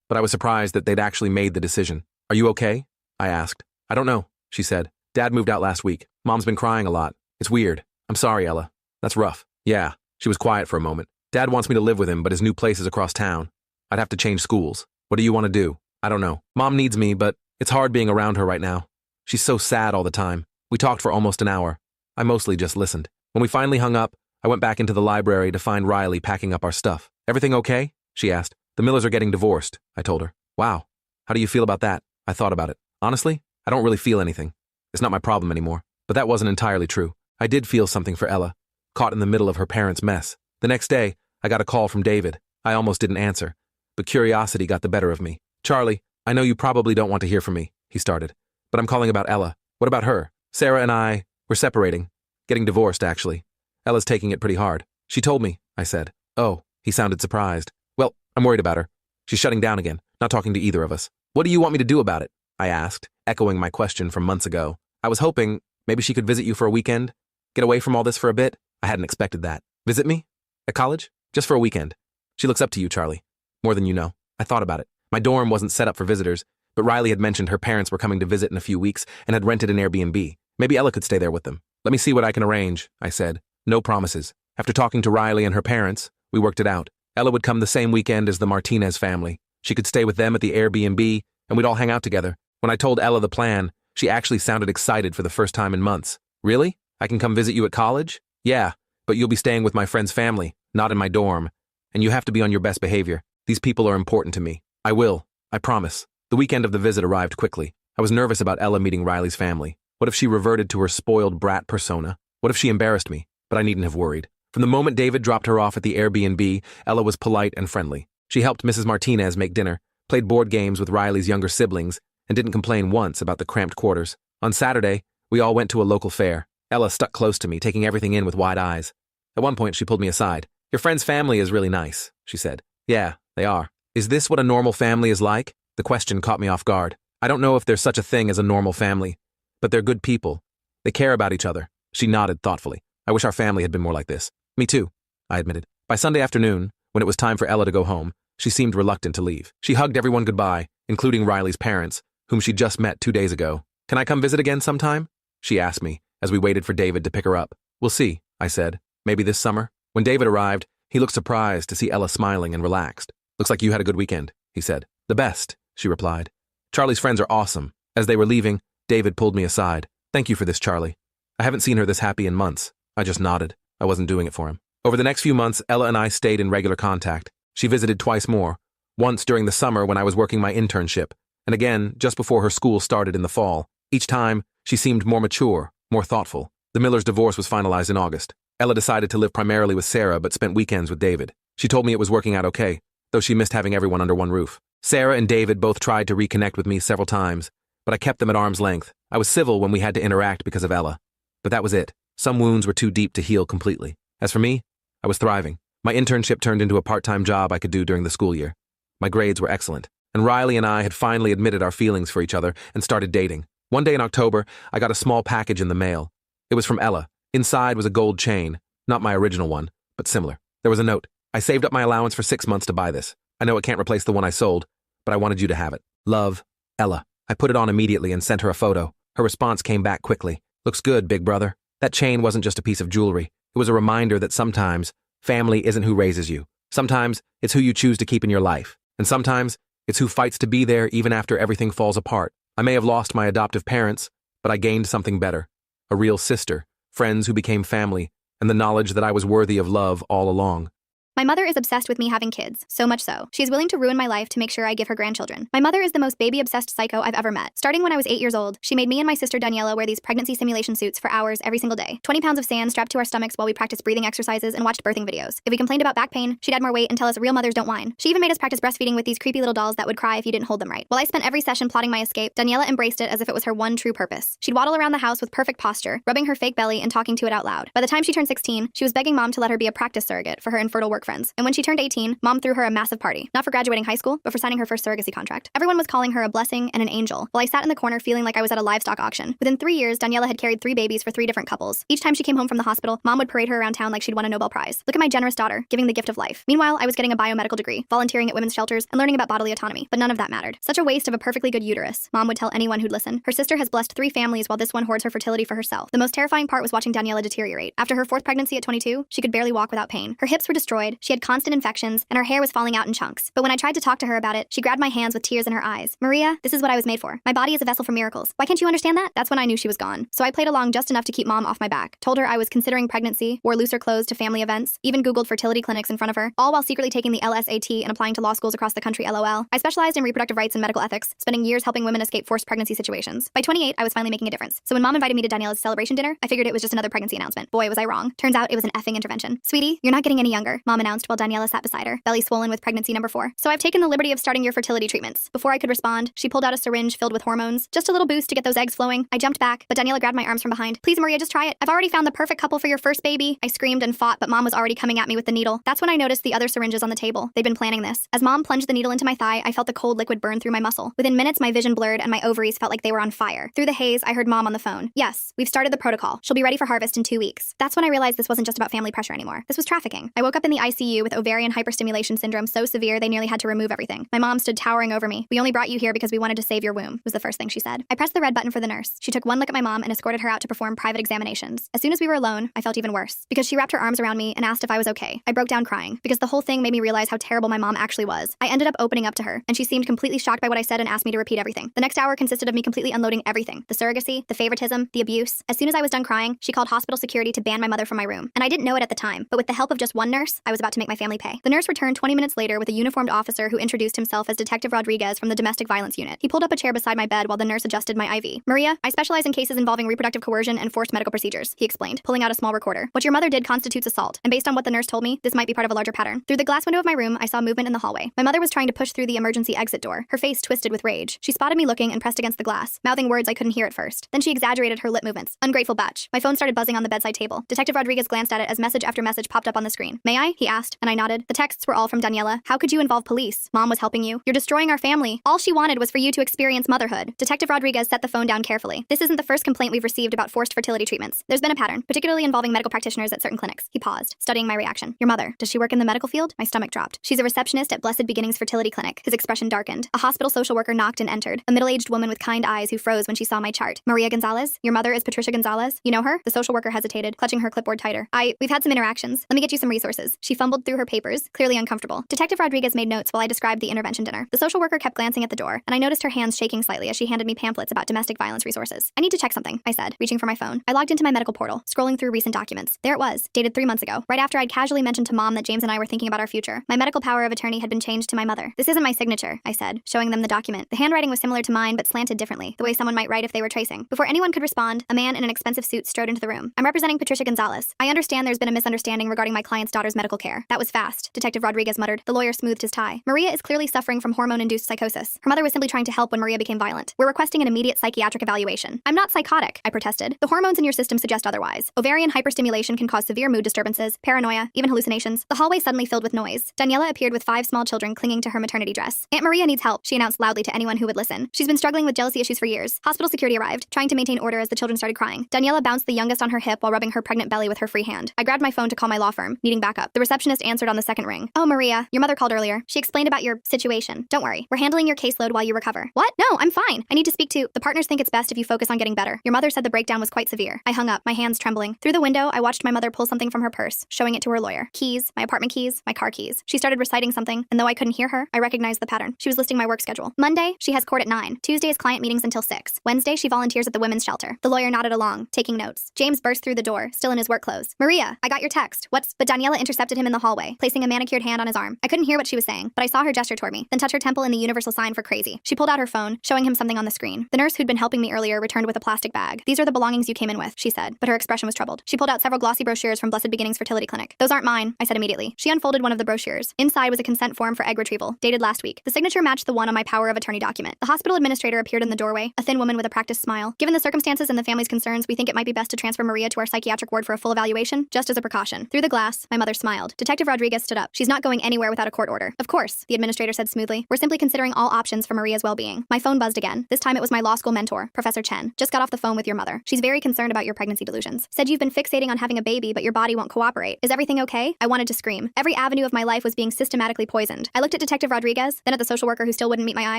but I was surprised that they'd actually made the decision. Are you okay? I asked. I don't know, she said. Dad moved out last week. Mom's been crying a lot. It's weird. I'm sorry, Ella. That's rough. Yeah. She was quiet for a moment. Dad wants me to live with him, but his new place is across town. I'd have to change schools. What do you want to do? I don't know. Mom needs me, but it's hard being around her right now. She's so sad all the time. We talked for almost an hour. I mostly just listened. When we finally hung up, I went back into the library to find Riley packing up our stuff. Everything okay? She asked. The Millers are getting divorced, I told her. Wow. How do you feel about that? I thought about it. Honestly, I don't really feel anything. It's not my problem anymore. But that wasn't entirely true. I did feel something for Ella, caught in the middle of her parents' mess. The next day, I got a call from David. I almost didn't answer, but curiosity got the better of me. Charlie, I know you probably don't want to hear from me, he started, but I'm calling about Ella. What about her? Sarah and I, we're separating. Getting divorced, actually. Ella's taking it pretty hard. She told me, I said. Oh, he sounded surprised. Well, I'm worried about her. She's shutting down again, not talking to either of us. What do you want me to do about it? I asked, echoing my question from months ago. I was hoping maybe she could visit you for a weekend, get away from all this for a bit. I hadn't expected that. Visit me? At college? Just for a weekend. She looks up to you, Charlie. More than you know. I thought about it. My dorm wasn't set up for visitors, but Riley had mentioned her parents were coming to visit in a few weeks and had rented an Airbnb. Maybe Ella could stay there with them. Let me see what I can arrange, I said. No promises. After talking to Riley and her parents, we worked it out. Ella would come the same weekend as the Martinez family. She could stay with them at the Airbnb, and we'd all hang out together. When I told Ella the plan, she actually sounded excited for the first time in months. Really? I can come visit you at college? Yeah, but you'll be staying with my friend's family, not in my dorm. And you have to be on your best behavior. These people are important to me. I will. I promise. The weekend of the visit arrived quickly. I was nervous about Ella meeting Riley's family. What if she reverted to her spoiled brat persona? What if she embarrassed me? But I needn't have worried. From the moment David dropped her off at the Airbnb, Ella was polite and friendly. She helped Mrs. Martinez make dinner, played board games with Riley's younger siblings, and didn't complain once about the cramped quarters. On Saturday, we all went to a local fair. Ella stuck close to me, taking everything in with wide eyes. At one point, she pulled me aside. Your friend's family is really nice, she said. Yeah, they are. Is this what a normal family is like? The question caught me off guard. I don't know if there's such a thing as a normal family, but they're good people. They care about each other. She nodded thoughtfully. I wish our family had been more like this. Me too, I admitted. By Sunday afternoon, when it was time for Ella to go home, she seemed reluctant to leave. She hugged everyone goodbye, including Riley's parents, whom she'd just met 2 days ago. Can I come visit again sometime? She asked me, as we waited for David to pick her up. We'll see, I said. Maybe this summer? When David arrived, he looked surprised to see Ella smiling and relaxed. Looks like you had a good weekend, he said. The best, she replied. Charlie's friends are awesome. As they were leaving, David pulled me aside. Thank you for this, Charlie. I haven't seen her this happy in months. I just nodded. I wasn't doing it for him. Over the next few months, Ella and I stayed in regular contact. She visited twice more, once during the summer when I was working my internship, and again just before her school started in the fall. Each time, she seemed more mature, more thoughtful. The Millers' divorce was finalized in August. Ella decided to live primarily with Sarah but spent weekends with David. She told me it was working out okay, though she missed having everyone under one roof. Sarah and David both tried to reconnect with me several times, but I kept them at arm's length. I was civil when we had to interact because of Ella. But that was it. Some wounds were too deep to heal completely. As for me, I was thriving. My internship turned into a part-time job I could do during the school year. My grades were excellent, and Riley and I had finally admitted our feelings for each other and started dating. One day in October, I got a small package in the mail. It was from Ella. Inside was a gold chain, not my original one, but similar. There was a note. I saved up my allowance for 6 months to buy this. I know it can't replace the one I sold, but I wanted you to have it. Love, Ella. I put it on immediately and sent her a photo. Her response came back quickly. Looks good, big brother. That chain wasn't just a piece of jewelry. It was a reminder that sometimes family isn't who raises you. Sometimes it's who you choose to keep in your life. And sometimes it's who fights to be there even after everything falls apart. I may have lost my adoptive parents, but I gained something better. A real sister, friends who became family, and the knowledge that I was worthy of love all along. My mother is obsessed with me having kids, so much so. She is willing to ruin my life to make sure I give her grandchildren. My mother is the most baby-obsessed psycho I've ever met. Starting when I was 8 years old, she made me and my sister Daniela wear these pregnancy simulation suits for hours every single day. 20 pounds of sand strapped to our stomachs while we practiced breathing exercises and watched birthing videos. If we complained about back pain, she'd add more weight and tell us real mothers don't whine. She even made us practice breastfeeding with these creepy little dolls that would cry if you didn't hold them right. While I spent every session plotting my escape, Daniela embraced it as if it was her one true purpose. She'd waddle around the house with perfect posture, rubbing her fake belly and talking to it out loud. By the time she turned 16, she was begging Mom to let her be a practice surrogate for her infertile work friends. And when she turned 18, Mom threw her a massive party, not for graduating high school, but for signing her first surrogacy contract. Everyone was calling her a blessing and an angel, while I sat in the corner feeling like I was at a livestock auction. Within 3 years, Daniela had carried 3 babies for 3 different couples. Each time she came home from the hospital, Mom would parade her around town like she'd won a Nobel Prize. Look at my generous daughter, giving the gift of life. Meanwhile, I was getting a biomedical degree, volunteering at women's shelters, and learning about bodily autonomy. But none of that mattered. Such a waste of a perfectly good uterus, Mom would tell anyone who'd listen. Her sister has blessed 3 families while this one hoards her fertility for herself. The most terrifying part was watching Daniela deteriorate. After her 4th pregnancy at 22, she could barely walk without pain. Her hips were destroyed, she had constant infections, and her hair was falling out in chunks. But when I tried to talk to her about it, she grabbed my hands with tears in her eyes. Maria, this is what I was made for. My body is a vessel for miracles. Why can't you understand that? That's when I knew she was gone. So I played along just enough to keep Mom off my back. Told her I was considering pregnancy, wore looser clothes to family events, even Googled fertility clinics in front of her, all while secretly taking the LSAT and applying to law schools across the country, LOL. I specialized in reproductive rights and medical ethics, spending years helping women escape forced pregnancy situations. By 28, I was finally making a difference. So when Mom invited me to Daniela's celebration dinner, I figured it was just another pregnancy announcement. Boy, was I wrong. Turns out it was an effing intervention. Sweetie, you're not getting any younger, Mom announced while Daniela sat beside her, belly swollen with pregnancy number 4. So I've taken the liberty of starting your fertility treatments. Before I could respond, she pulled out a syringe filled with hormones. Just a little boost to get those eggs flowing. I jumped back, but Daniela grabbed my arms from behind. Please, Maria, just try it. I've already found the perfect couple for your first baby. I screamed and fought, but Mom was already coming at me with the needle. That's when I noticed the other syringes on the table. They'd been planning this. As Mom plunged the needle into my thigh, I felt the cold liquid burn through my muscle. Within minutes, my vision blurred and my ovaries felt like they were on fire. Through the haze, I heard Mom on the phone. Yes, we've started the protocol. She'll be ready for harvest in 2 weeks. That's when I realized this wasn't just about family pressure anymore. This was trafficking. I woke up in the ICU with ovarian hyperstimulation syndrome so severe they nearly had to remove everything. My mom stood towering over me. We only brought you here because we wanted to save your womb, was the first thing she said. I pressed the red button for the nurse. She took one look at my mom and escorted her out to perform private examinations. As soon as we were alone, I felt even worse, because she wrapped her arms around me and asked if I was okay. I broke down crying, because the whole thing made me realize how terrible my mom actually was. I ended up opening up to her, and she seemed completely shocked by what I said and asked me to repeat everything. The next hour consisted of me completely unloading everything. The surrogacy, the favoritism, the abuse. As soon as I was done crying, she called hospital security to ban my mother from my room. And I didn't know it at the time, but with the help of just one nurse, I was about to make my family pay. The nurse returned 20 minutes later with a uniformed officer who introduced himself as Detective Rodriguez from the Domestic Violence Unit. He pulled up a chair beside my bed while the nurse adjusted my IV. Maria, I specialize in cases involving reproductive coercion and forced medical procedures, he explained, pulling out a small recorder. What your mother did constitutes assault, and based on what the nurse told me, this might be part of a larger pattern. Through the glass window of my room, I saw movement in the hallway. My mother was trying to push through the emergency exit door, her face twisted with rage. She spotted me looking and pressed against the glass, mouthing words I couldn't hear at first. Then she exaggerated her lip movements. Ungrateful batch. My phone started buzzing on the bedside table. Detective Rodriguez glanced at it as message after message popped up on the screen. May I? He asked, and I nodded. The texts were all from Daniela. How could you involve police? Mom was helping you. You're destroying our family. All she wanted was for you to experience motherhood. Detective Rodriguez set the phone down carefully. This isn't the first complaint we've received about forced fertility treatments. There's been a pattern, particularly involving medical practitioners at certain clinics. He paused, studying my reaction. Your mother, does she work in the medical field? My stomach dropped. She's a receptionist at Blessed Beginnings Fertility Clinic. His expression darkened. A hospital social worker knocked and entered. A middle-aged woman with kind eyes who froze when she saw my chart. Maria Gonzalez? Your mother is Patricia Gonzalez? You know her? The social worker hesitated, clutching her clipboard tighter. We've had some interactions. Let me get you some resources. She fumbled through her papers, clearly uncomfortable. Detective Rodriguez made notes while I described the intervention dinner. The social worker kept glancing at the door, and I noticed her hands shaking slightly as she handed me pamphlets about domestic violence resources. I need to check something, I said, reaching for my phone. I logged into my medical portal, scrolling through recent documents. There it was, dated 3 months ago, right after I'd casually mentioned to Mom that James and I were thinking about our future. My medical power of attorney had been changed to my mother. This isn't my signature, I said, showing them the document. The handwriting was similar to mine, but slanted differently, the way someone might write if they were tracing. Before anyone could respond, a man in an expensive suit strode into the room. I'm representing Patricia Gonzalez. I understand there's been a misunderstanding regarding my client's daughter's medical care. care. That was fast, Detective Rodriguez muttered. The lawyer smoothed his tie. Maria is clearly suffering from hormone-induced psychosis. Her mother was simply trying to help when Maria became violent. We're requesting an immediate psychiatric evaluation. I'm not psychotic, I protested. The hormones in your system suggest otherwise. Ovarian hyperstimulation can cause severe mood disturbances, paranoia, even hallucinations. The hallway suddenly filled with noise. Daniela appeared with 5 small children clinging to her maternity dress. Aunt Maria needs help, she announced loudly to anyone who would listen. She's been struggling with jealousy issues for years. Hospital security arrived, trying to maintain order as the children started crying. Daniela bounced the youngest on her hip while rubbing her pregnant belly with her free hand. I grabbed my phone to call my law firm, needing backup. The receptionist answered on the second ring. Oh, Maria, your mother called earlier. She explained about your situation. Don't worry. We're handling your caseload while you recover. What? No, I'm fine. I need to speak to... The partners think it's best if you focus on getting better. Your mother said the breakdown was quite severe. I hung up, my hands trembling. Through the window, I watched my mother pull something from her purse, showing it to her lawyer. Keys, my apartment keys, my car keys. She started reciting something, and though I couldn't hear her, I recognized the pattern. She was listing my work schedule. Monday, she has court at 9. Tuesday is client meetings until 6. Wednesday, she volunteers at the women's shelter. The lawyer nodded along, taking notes. James burst through the door, still in his work clothes. Maria, I got your text. What's... But Daniela intercepted him in the hallway, placing a manicured hand on his arm. I couldn't hear what she was saying, but I saw her gesture toward me, then touch her temple in the universal sign for crazy. She pulled out her phone, showing him something on the screen. The nurse who'd been helping me earlier returned with a plastic bag. These are the belongings you came in with, she said, but her expression was troubled. She pulled out several glossy brochures from Blessed Beginnings Fertility Clinic. Those aren't mine, I said immediately. She unfolded one of the brochures. Inside was a consent form for egg retrieval, dated last week. The signature matched the one on my power of attorney document. The hospital administrator appeared in the doorway, a thin woman with a practiced smile. Given the circumstances and the family's concerns, we think it might be best to transfer Maria to our psychiatric ward for a full evaluation, just as a precaution. Through the glass, my mother smiled. Detective Rodriguez stood up. She's not going anywhere without a court order. Of course, the administrator said smoothly. We're simply considering all options for Maria's well-being. My phone buzzed again. This time it was my law school mentor, Professor Chen. Just got off the phone with your mother. She's very concerned about your pregnancy delusions. Said you've been fixating on having a baby, but your body won't cooperate. Is everything okay? I wanted to scream. Every avenue of my life was being systematically poisoned. I looked at Detective Rodriguez, then at the social worker who still wouldn't meet my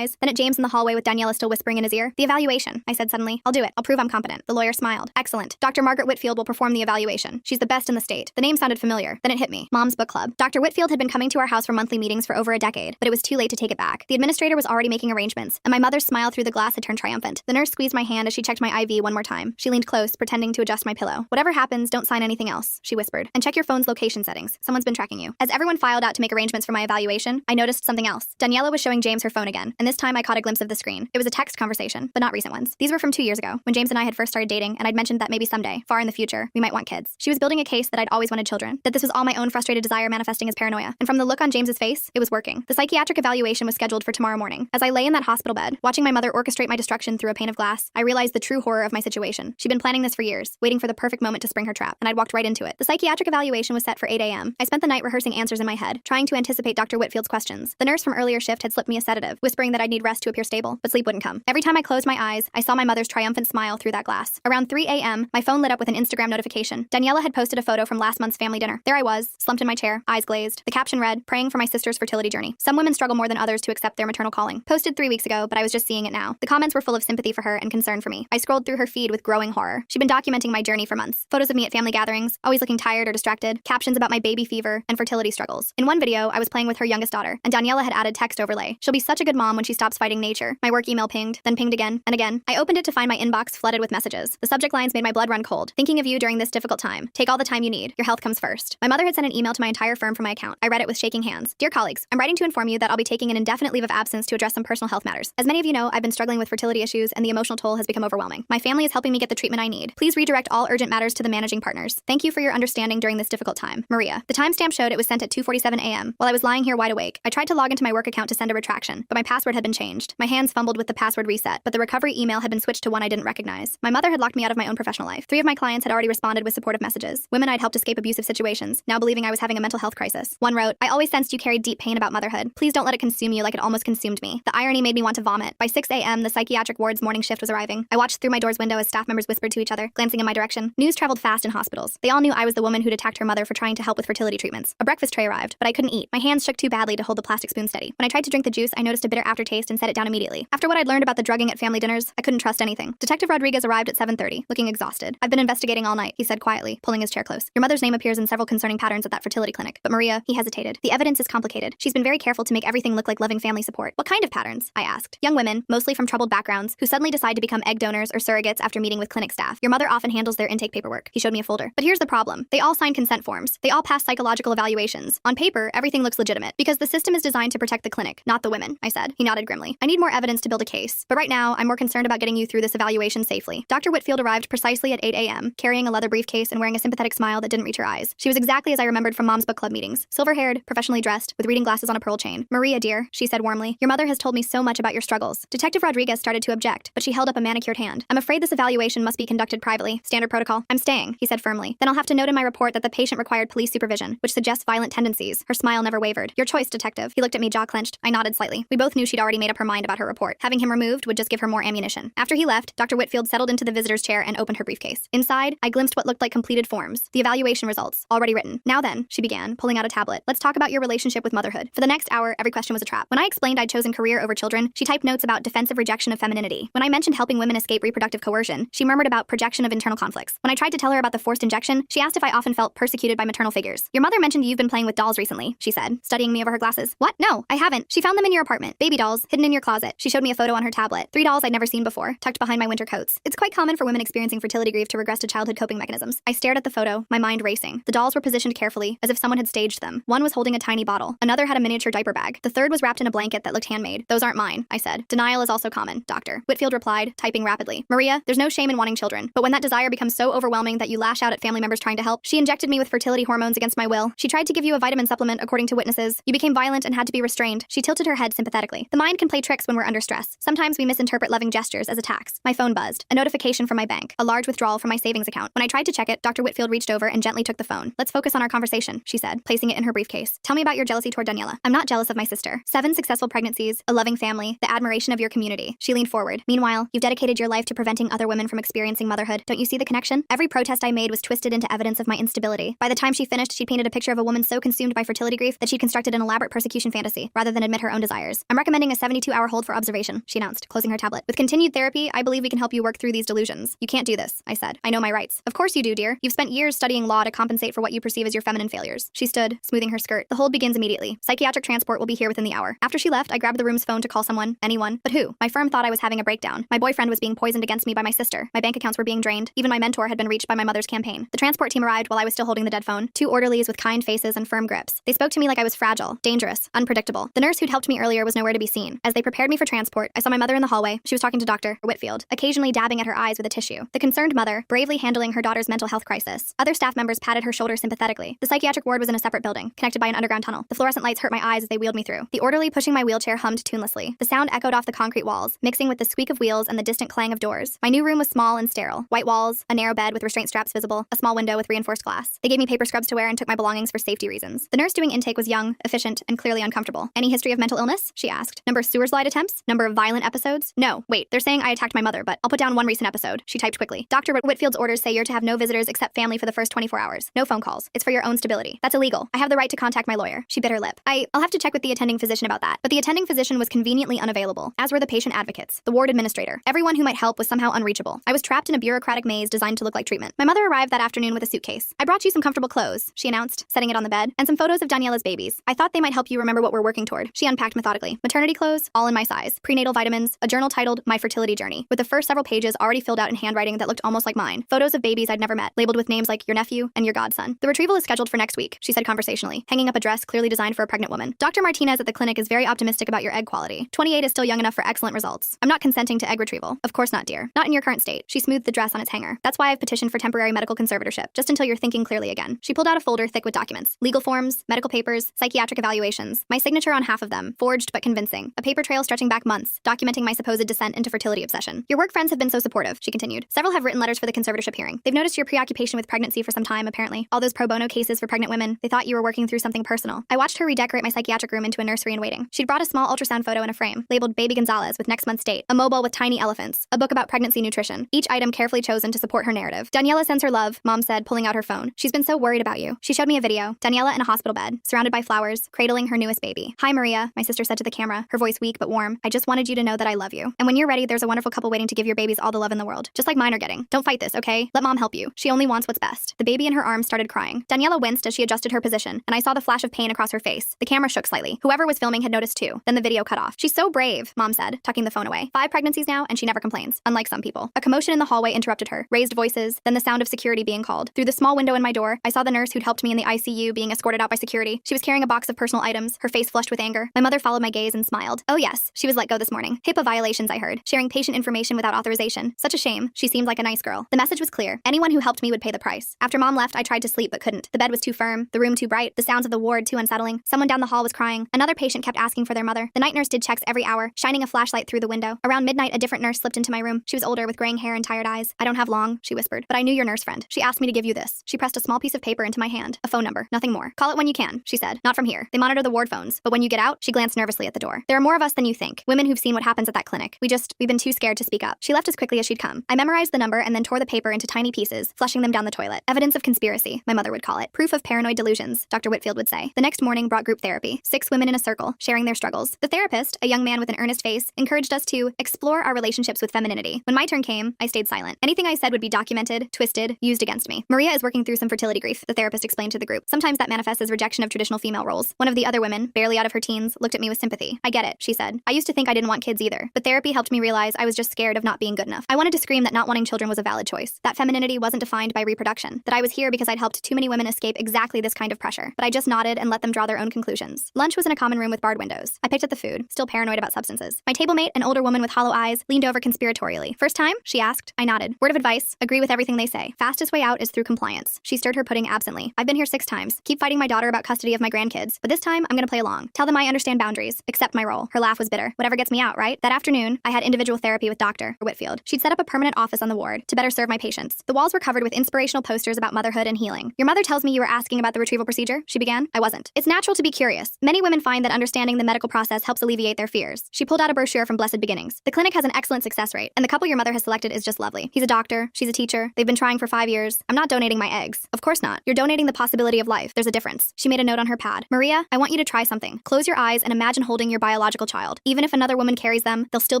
eyes, then at James in the hallway with Daniela still whispering in his ear. The evaluation, I said suddenly. I'll do it. I'll prove I'm competent. The lawyer smiled. Excellent. Dr. Margaret Whitfield will perform the evaluation. She's the best in the state. The name sounded familiar. Then it hit me. Mom's book club. Dr. Whitfield had been coming to our house for monthly meetings for over a decade, but it was too late to take it back. The administrator was already making arrangements, and my mother's smile through the glass had turned triumphant. The nurse squeezed my hand as she checked my IV one more time. She leaned close, pretending to adjust my pillow. Whatever happens, don't sign anything else, she whispered. And check your phone's location settings. Someone's been tracking you. As everyone filed out to make arrangements for my evaluation, I noticed something else. Daniela was showing James her phone again, and this time I caught a glimpse of the screen. It was a text conversation, but not recent ones. These were from 2 years ago, when James and I had first started dating, and I'd mentioned that maybe someday, far in the future, we might want kids. She was building a case that I'd always wanted children, that this was all my own frustrated desire manifesting as paranoia. And from the look on James's face, it was working. The psychiatric evaluation was scheduled for tomorrow morning. As I lay in that hospital bed, watching my mother orchestrate my destruction through a pane of glass, I realized the true horror of my situation. She'd been planning this for years, waiting for the perfect moment to spring her trap, and I'd walked right into it. The psychiatric evaluation was set for 8 a.m. I spent the night rehearsing answers in my head, trying to anticipate Dr. Whitfield's questions. The nurse from earlier shift had slipped me a sedative, whispering that I'd need rest to appear stable, but sleep wouldn't come. Every time I closed my eyes, I saw my mother's triumphant smile through that glass. Around 3 a.m., my phone lit up with an Instagram notification. Daniela had posted a photo from last month's family dinner. There I was, slumped in my chair, eyes glazed. The caption read, praying for my sister's fertility journey. Some women struggle more than others to accept their maternal calling. Posted 3 weeks ago, but I was just seeing it now. The comments were full of sympathy for her and concern for me. I scrolled through her feed with growing horror. She'd been documenting my journey for months. Photos of me at family gatherings, always looking tired or distracted, captions about my baby fever and fertility struggles. In one video, I was playing with her youngest daughter, and Daniela had added text overlay. She'll be such a good mom when she stops fighting nature. My work email pinged, then pinged again and again. I opened it to find my inbox flooded with messages. The subject lines made my blood run cold. Thinking of you during this difficult time. Take all the time you need. Your health comes first. My mother had sent an email to my entire firm from my account. I read it with shaking hands. Dear colleagues, I'm writing to inform you that I'll be taking an indefinite leave of absence to address some personal health matters. As many of you know, I've been struggling with fertility issues and the emotional toll has become overwhelming. My family is helping me get the treatment I need. Please redirect all urgent matters to the managing partners. Thank you for your understanding during this difficult time. Maria. The timestamp showed it was sent at 2:47 a.m. While I was lying here wide awake. I tried to log into my work account to send a retraction, but my password had been changed. My hands fumbled with the password reset, but the recovery email had been switched to one I didn't recognize. My mother had locked me out of my own professional life. 3 of my clients had already responded with supportive messages. Women I'd helped escape abusive situations, now believing I was having a mental health crisis. One wrote, I always sensed you carried deep pain about motherhood. Please don't let it consume you like it almost consumed me. The irony made me want to vomit. By 6 a.m., the psychiatric ward's morning shift was arriving. I watched through my door's window as staff members whispered to each other, glancing in my direction. News traveled fast in hospitals. They all knew I was the woman who'd attacked her mother for trying to help with fertility treatments. A breakfast tray arrived, but I couldn't eat. My hands shook too badly to hold the plastic spoon steady. When I tried to drink the juice, I noticed a bitter aftertaste and set it down immediately. After what I'd learned about the drugging at family dinners, I couldn't trust anything. Detective Rodriguez arrived at 7:30, looking exhausted. I've been investigating all night, he said quietly, pulling his chair close. Your mother's name appears in several concerning patterns at that fertility clinic. But Maria, he hesitated. The evidence is complicated. She's been very careful to make everything look like loving family support. What kind of patterns? I asked. Young women, mostly from troubled backgrounds, who suddenly decide to become egg donors or surrogates after meeting with clinic staff. Your mother often handles their intake paperwork. He showed me a folder. But here's the problem. They all sign consent forms. They all pass psychological evaluations. On paper, everything looks legitimate, because the system is designed to protect the clinic, not the women, I said. He nodded grimly. I need more evidence to build a case, but right now, I'm more concerned about getting you through this evaluation safely. Dr. Whitfield arrived precisely at 8 a.m., carrying a leather briefcase and wearing a sympathetic smile that didn't reach her eyes. She was exactly as I remembered graduated from Mom's book club meetings, silver-haired, professionally dressed, with reading glasses on a pearl chain. Maria, dear, she said warmly, your mother has told me so much about your struggles. Detective Rodriguez started to object, but she held up a manicured hand. I'm afraid this evaluation must be conducted privately. Standard protocol. I'm staying, he said firmly. Then I'll have to note in my report that the patient required police supervision, which suggests violent tendencies. Her smile never wavered. Your choice, detective. He looked at me, jaw clenched. I nodded slightly. We both knew she'd already made up her mind about her report. Having him removed would just give her more ammunition. After he left, Dr. Whitfield settled into the visitor's chair and opened her briefcase. Inside, I glimpsed what looked like completed forms. The evaluation results, already written. Now then, she began, pulling out a tablet. Let's talk about your relationship with motherhood. For the next hour, every question was a trap. When I explained I'd chosen career over children, she typed notes about defensive rejection of femininity. When I mentioned helping women escape reproductive coercion, she murmured about projection of internal conflicts. When I tried to tell her about the forced injection, she asked if I often felt persecuted by maternal figures. Your mother mentioned you've been playing with dolls recently, she said, studying me over her glasses. What? No, I haven't. She found them in your apartment. Baby dolls, hidden in your closet. She showed me a photo on her tablet. 3 dolls I'd never seen before, tucked behind my winter coats. It's quite common for women experiencing fertility grief to regress to childhood coping mechanisms. I stared at the photo, my mind racing. The dolls were positioned carefully, as if someone had staged them. One was holding a tiny bottle. Another had a miniature diaper bag. The third was wrapped in a blanket that looked handmade. Those aren't mine, I said. Denial is also common, doctor. Whitfield replied, typing rapidly. Maria, there's no shame in wanting children, but when that desire becomes so overwhelming that you lash out at family members trying to help, she injected me with fertility hormones against my will. She tried to give you a vitamin supplement, according to witnesses. You became violent and had to be restrained. She tilted her head sympathetically. The mind can play tricks when we're under stress. Sometimes we misinterpret loving gestures as attacks. My phone buzzed. A notification from my bank. A large withdrawal from my savings account. When I tried to check it, Dr. Whitfield reached over and gently took the phone. Let's focus on our conversation, she said, placing it in her briefcase. Tell me about your jealousy toward Daniela. I'm not jealous of my sister. 7 successful pregnancies, a loving family, the admiration of your community. She leaned forward. Meanwhile, you've dedicated your life to preventing other women from experiencing motherhood. Don't you see the connection? Every protest I made was twisted into evidence of my instability. By the time she finished, she painted a picture of a woman so consumed by fertility grief that she constructed an elaborate persecution fantasy, rather than admit her own desires. I'm recommending a 72-hour hold for observation, she announced, closing her tablet. With continued therapy, I believe we can help you work through these delusions. You can't do this, I said. I know my rights. Of course you do, dear. You've spent years studying law to compensate for what you perceive as your feminine failures. She stood, smoothing her skirt. The hold begins immediately. Psychiatric transport will be here within the hour. After she left, I grabbed the room's phone to call someone, anyone, but who? My firm thought I was having a breakdown. My boyfriend was being poisoned against me by my sister. My bank accounts were being drained. Even my mentor had been reached by my mother's campaign. The transport team arrived while I was still holding the dead phone. 2 orderlies with kind faces and firm grips. They spoke to me like I was fragile, dangerous, unpredictable. The nurse who'd helped me earlier was nowhere to be seen. As they prepared me for transport, I saw my mother in the hallway. She was talking to Dr. Whitfield, occasionally dabbing at her eyes with a tissue. The concerned mother, bravely handling her daughter's mental health crisis. Other staff members patted her shoulder sympathetically. The psychiatric ward was in a separate building, connected by an underground tunnel. The fluorescent lights hurt my eyes as they wheeled me through. The orderly pushing my wheelchair hummed tunelessly. The sound echoed off the concrete walls, mixing with the squeak of wheels and the distant clang of doors. My new room was small and sterile. White walls, a narrow bed with restraint straps visible, a small window with reinforced glass. They gave me paper scrubs to wear and took my belongings for safety reasons. The nurse doing intake was young, efficient, and clearly uncomfortable. Any history of mental illness? She asked. Number of sewer slide attempts? Number of violent episodes? No. Wait, they're saying I attacked my mother, but I'll put down one recent episode. She typed quickly. Dr. Whitfield's orders say you're to have no visitors except family for the first 24 hours. No phone calls. It's for your own stability. That's illegal. I have the right to contact my lawyer. She bit her lip. I'll have to check with the attending physician about that. But the attending physician was conveniently unavailable, as were the patient advocates, the ward administrator. Everyone who might help was somehow unreachable. I was trapped in a bureaucratic maze designed to look like treatment. My mother arrived that afternoon with a suitcase. I brought you some comfortable clothes, she announced, setting it on the bed, and some photos of Daniela's babies. I thought they might help you remember what we're working toward. She unpacked methodically. Maternity clothes, all in my size. Prenatal vitamins, a journal titled My Fertility Journey, with the first several pages already filled out in handwriting that looked almost like mine. Photos of babies I'd never met, labeled with names like your nephew and your godson. The retrieval is scheduled for next week, she said conversationally, hanging up a dress clearly designed for a pregnant woman. Dr. Martinez at the clinic is very optimistic about your egg quality. 28 is still young enough for excellent results. I'm not consenting to egg retrieval. Of course not, dear. Not in your current state. She smoothed the dress on its hanger. That's why I've petitioned for temporary medical conservatorship, just until you're thinking clearly again. She pulled out a folder thick with documents. Legal forms, medical papers, psychiatric evaluations. My signature on half of them, forged but convincing. A paper trail stretching back months, documenting my supposed descent into fertility obsession. Your work friends have been so supportive, she continued. Several have written letters for the conservatorship hearing. They've noticed your preoccupation with pregnancy for some time, apparently. All those pro bono cases for pregnant women, they thought you were working through something personal. I watched her redecorate my psychiatric room into a nursery in waiting. She'd brought a small ultrasound photo in a frame, labeled Baby Gonzalez with next month's date, a mobile with tiny elephants, a book about pregnancy nutrition, each item carefully chosen to support her narrative. Daniela sends her love, Mom said, pulling out her phone. She's been so worried about you. She showed me a video. Daniela in a hospital bed, surrounded by flowers, cradling her newest baby. Hi, Maria, my sister said to the camera, her voice weak but warm. I just wanted you to know that I love you. And when you're ready, there's a wonderful couple waiting to give your babies all the love in the world, just like mine are getting. Don't fight this, okay? Let Mom help you. She only wants what's best. The baby in her arms started crying. Daniela winced as she adjusted her position, and I saw the flash of pain across her face. The camera shook slightly. Whoever was filming had noticed too. Then the video cut off. She's so brave, Mom said, tucking the phone away. 5 pregnancies now, and she never complains, unlike some people. A commotion in the hallway interrupted her. Raised voices, then the sound of security being called. Through the small window in my door, I saw the nurse who'd helped me in the ICU being escorted out by security. She was carrying a box of personal items, her face flushed with anger. My mother followed my gaze and smiled. Oh yes, she was let go this morning. HIPAA violations, I heard. Sharing patient information without authorization. Such a shame. She seemed like a nice girl. The message was clear. Anyone who helped me would pay the price. After Mom left, I tried to sleep but couldn't. The bed was too too firm, the room too bright, the sounds of the ward too unsettling. Someone down the hall was crying. Another patient kept asking for their mother. The night nurse did checks every hour, shining a flashlight through the window. Around midnight, a different nurse slipped into my room. She was older with graying hair and tired eyes. I don't have long, she whispered, but I knew your nurse friend. She asked me to give you this. She pressed a small piece of paper into my hand. A phone number, nothing more. Call it when you can, she said. Not from here. They monitor the ward phones, but when you get out, she glanced nervously at the door. There are more of us than you think. Women who've seen what happens at that clinic. We've been too scared to speak up. She left as quickly as she'd come. I memorized the number and then tore the paper into tiny pieces, flushing them down the toilet. Evidence of conspiracy, my mother would call it. Proof of paranoid delusions, Dr. Whitfield would say. The next morning brought group therapy. 6 women in a circle, sharing their struggles. The therapist, a young man with an earnest face, encouraged us to explore our relationships with femininity. When my turn came, I stayed silent. Anything I said would be documented, twisted, used against me. Maria is working through some fertility grief, the therapist explained to the group. Sometimes that manifests as rejection of traditional female roles. One of the other women, barely out of her teens, looked at me with sympathy. I get it, she said. I used to think I didn't want kids either, but therapy helped me realize I was just scared of not being good enough. I wanted to scream that not wanting children was a valid choice, that femininity wasn't defined by reproduction, that I was here because I'd helped too many women escape exactly this kind of pressure. But I just nodded and let them draw their own conclusions. Lunch was in a common room with barred windows. I picked at the food, still paranoid about substances. My table mate, an older woman with hollow eyes, leaned over conspiratorially. First time? She asked. I nodded. Word of advice, agree with everything they say. Fastest way out is through compliance. She stirred her pudding absently. I've been here 6 times. Keep fighting my daughter about custody of my grandkids. But this time, I'm gonna play along. Tell them I understand boundaries. Accept my role. Her laugh was bitter. Whatever gets me out, right? That afternoon, I had individual therapy with Dr. Whitfield. She'd set up a permanent office on the ward to better serve my patients. The walls were covered with inspirational posters about motherhood and healing. Your mother tells me you were asking about the retrieval procedure, she began. I wasn't. It's natural to be curious. Many women find that understanding the medical process helps alleviate their fears. She pulled out a brochure from Blessed Beginnings. The clinic has an excellent success rate, and the couple your mother has selected is just lovely. He's a doctor, she's a teacher. They've been trying for 5 years. I'm not donating my eggs. Of course not. You're donating the possibility of life. There's a difference. She made a note on her pad. Maria, I want you to try something. Close your eyes and imagine holding your biological child. Even if another woman carries them, they'll still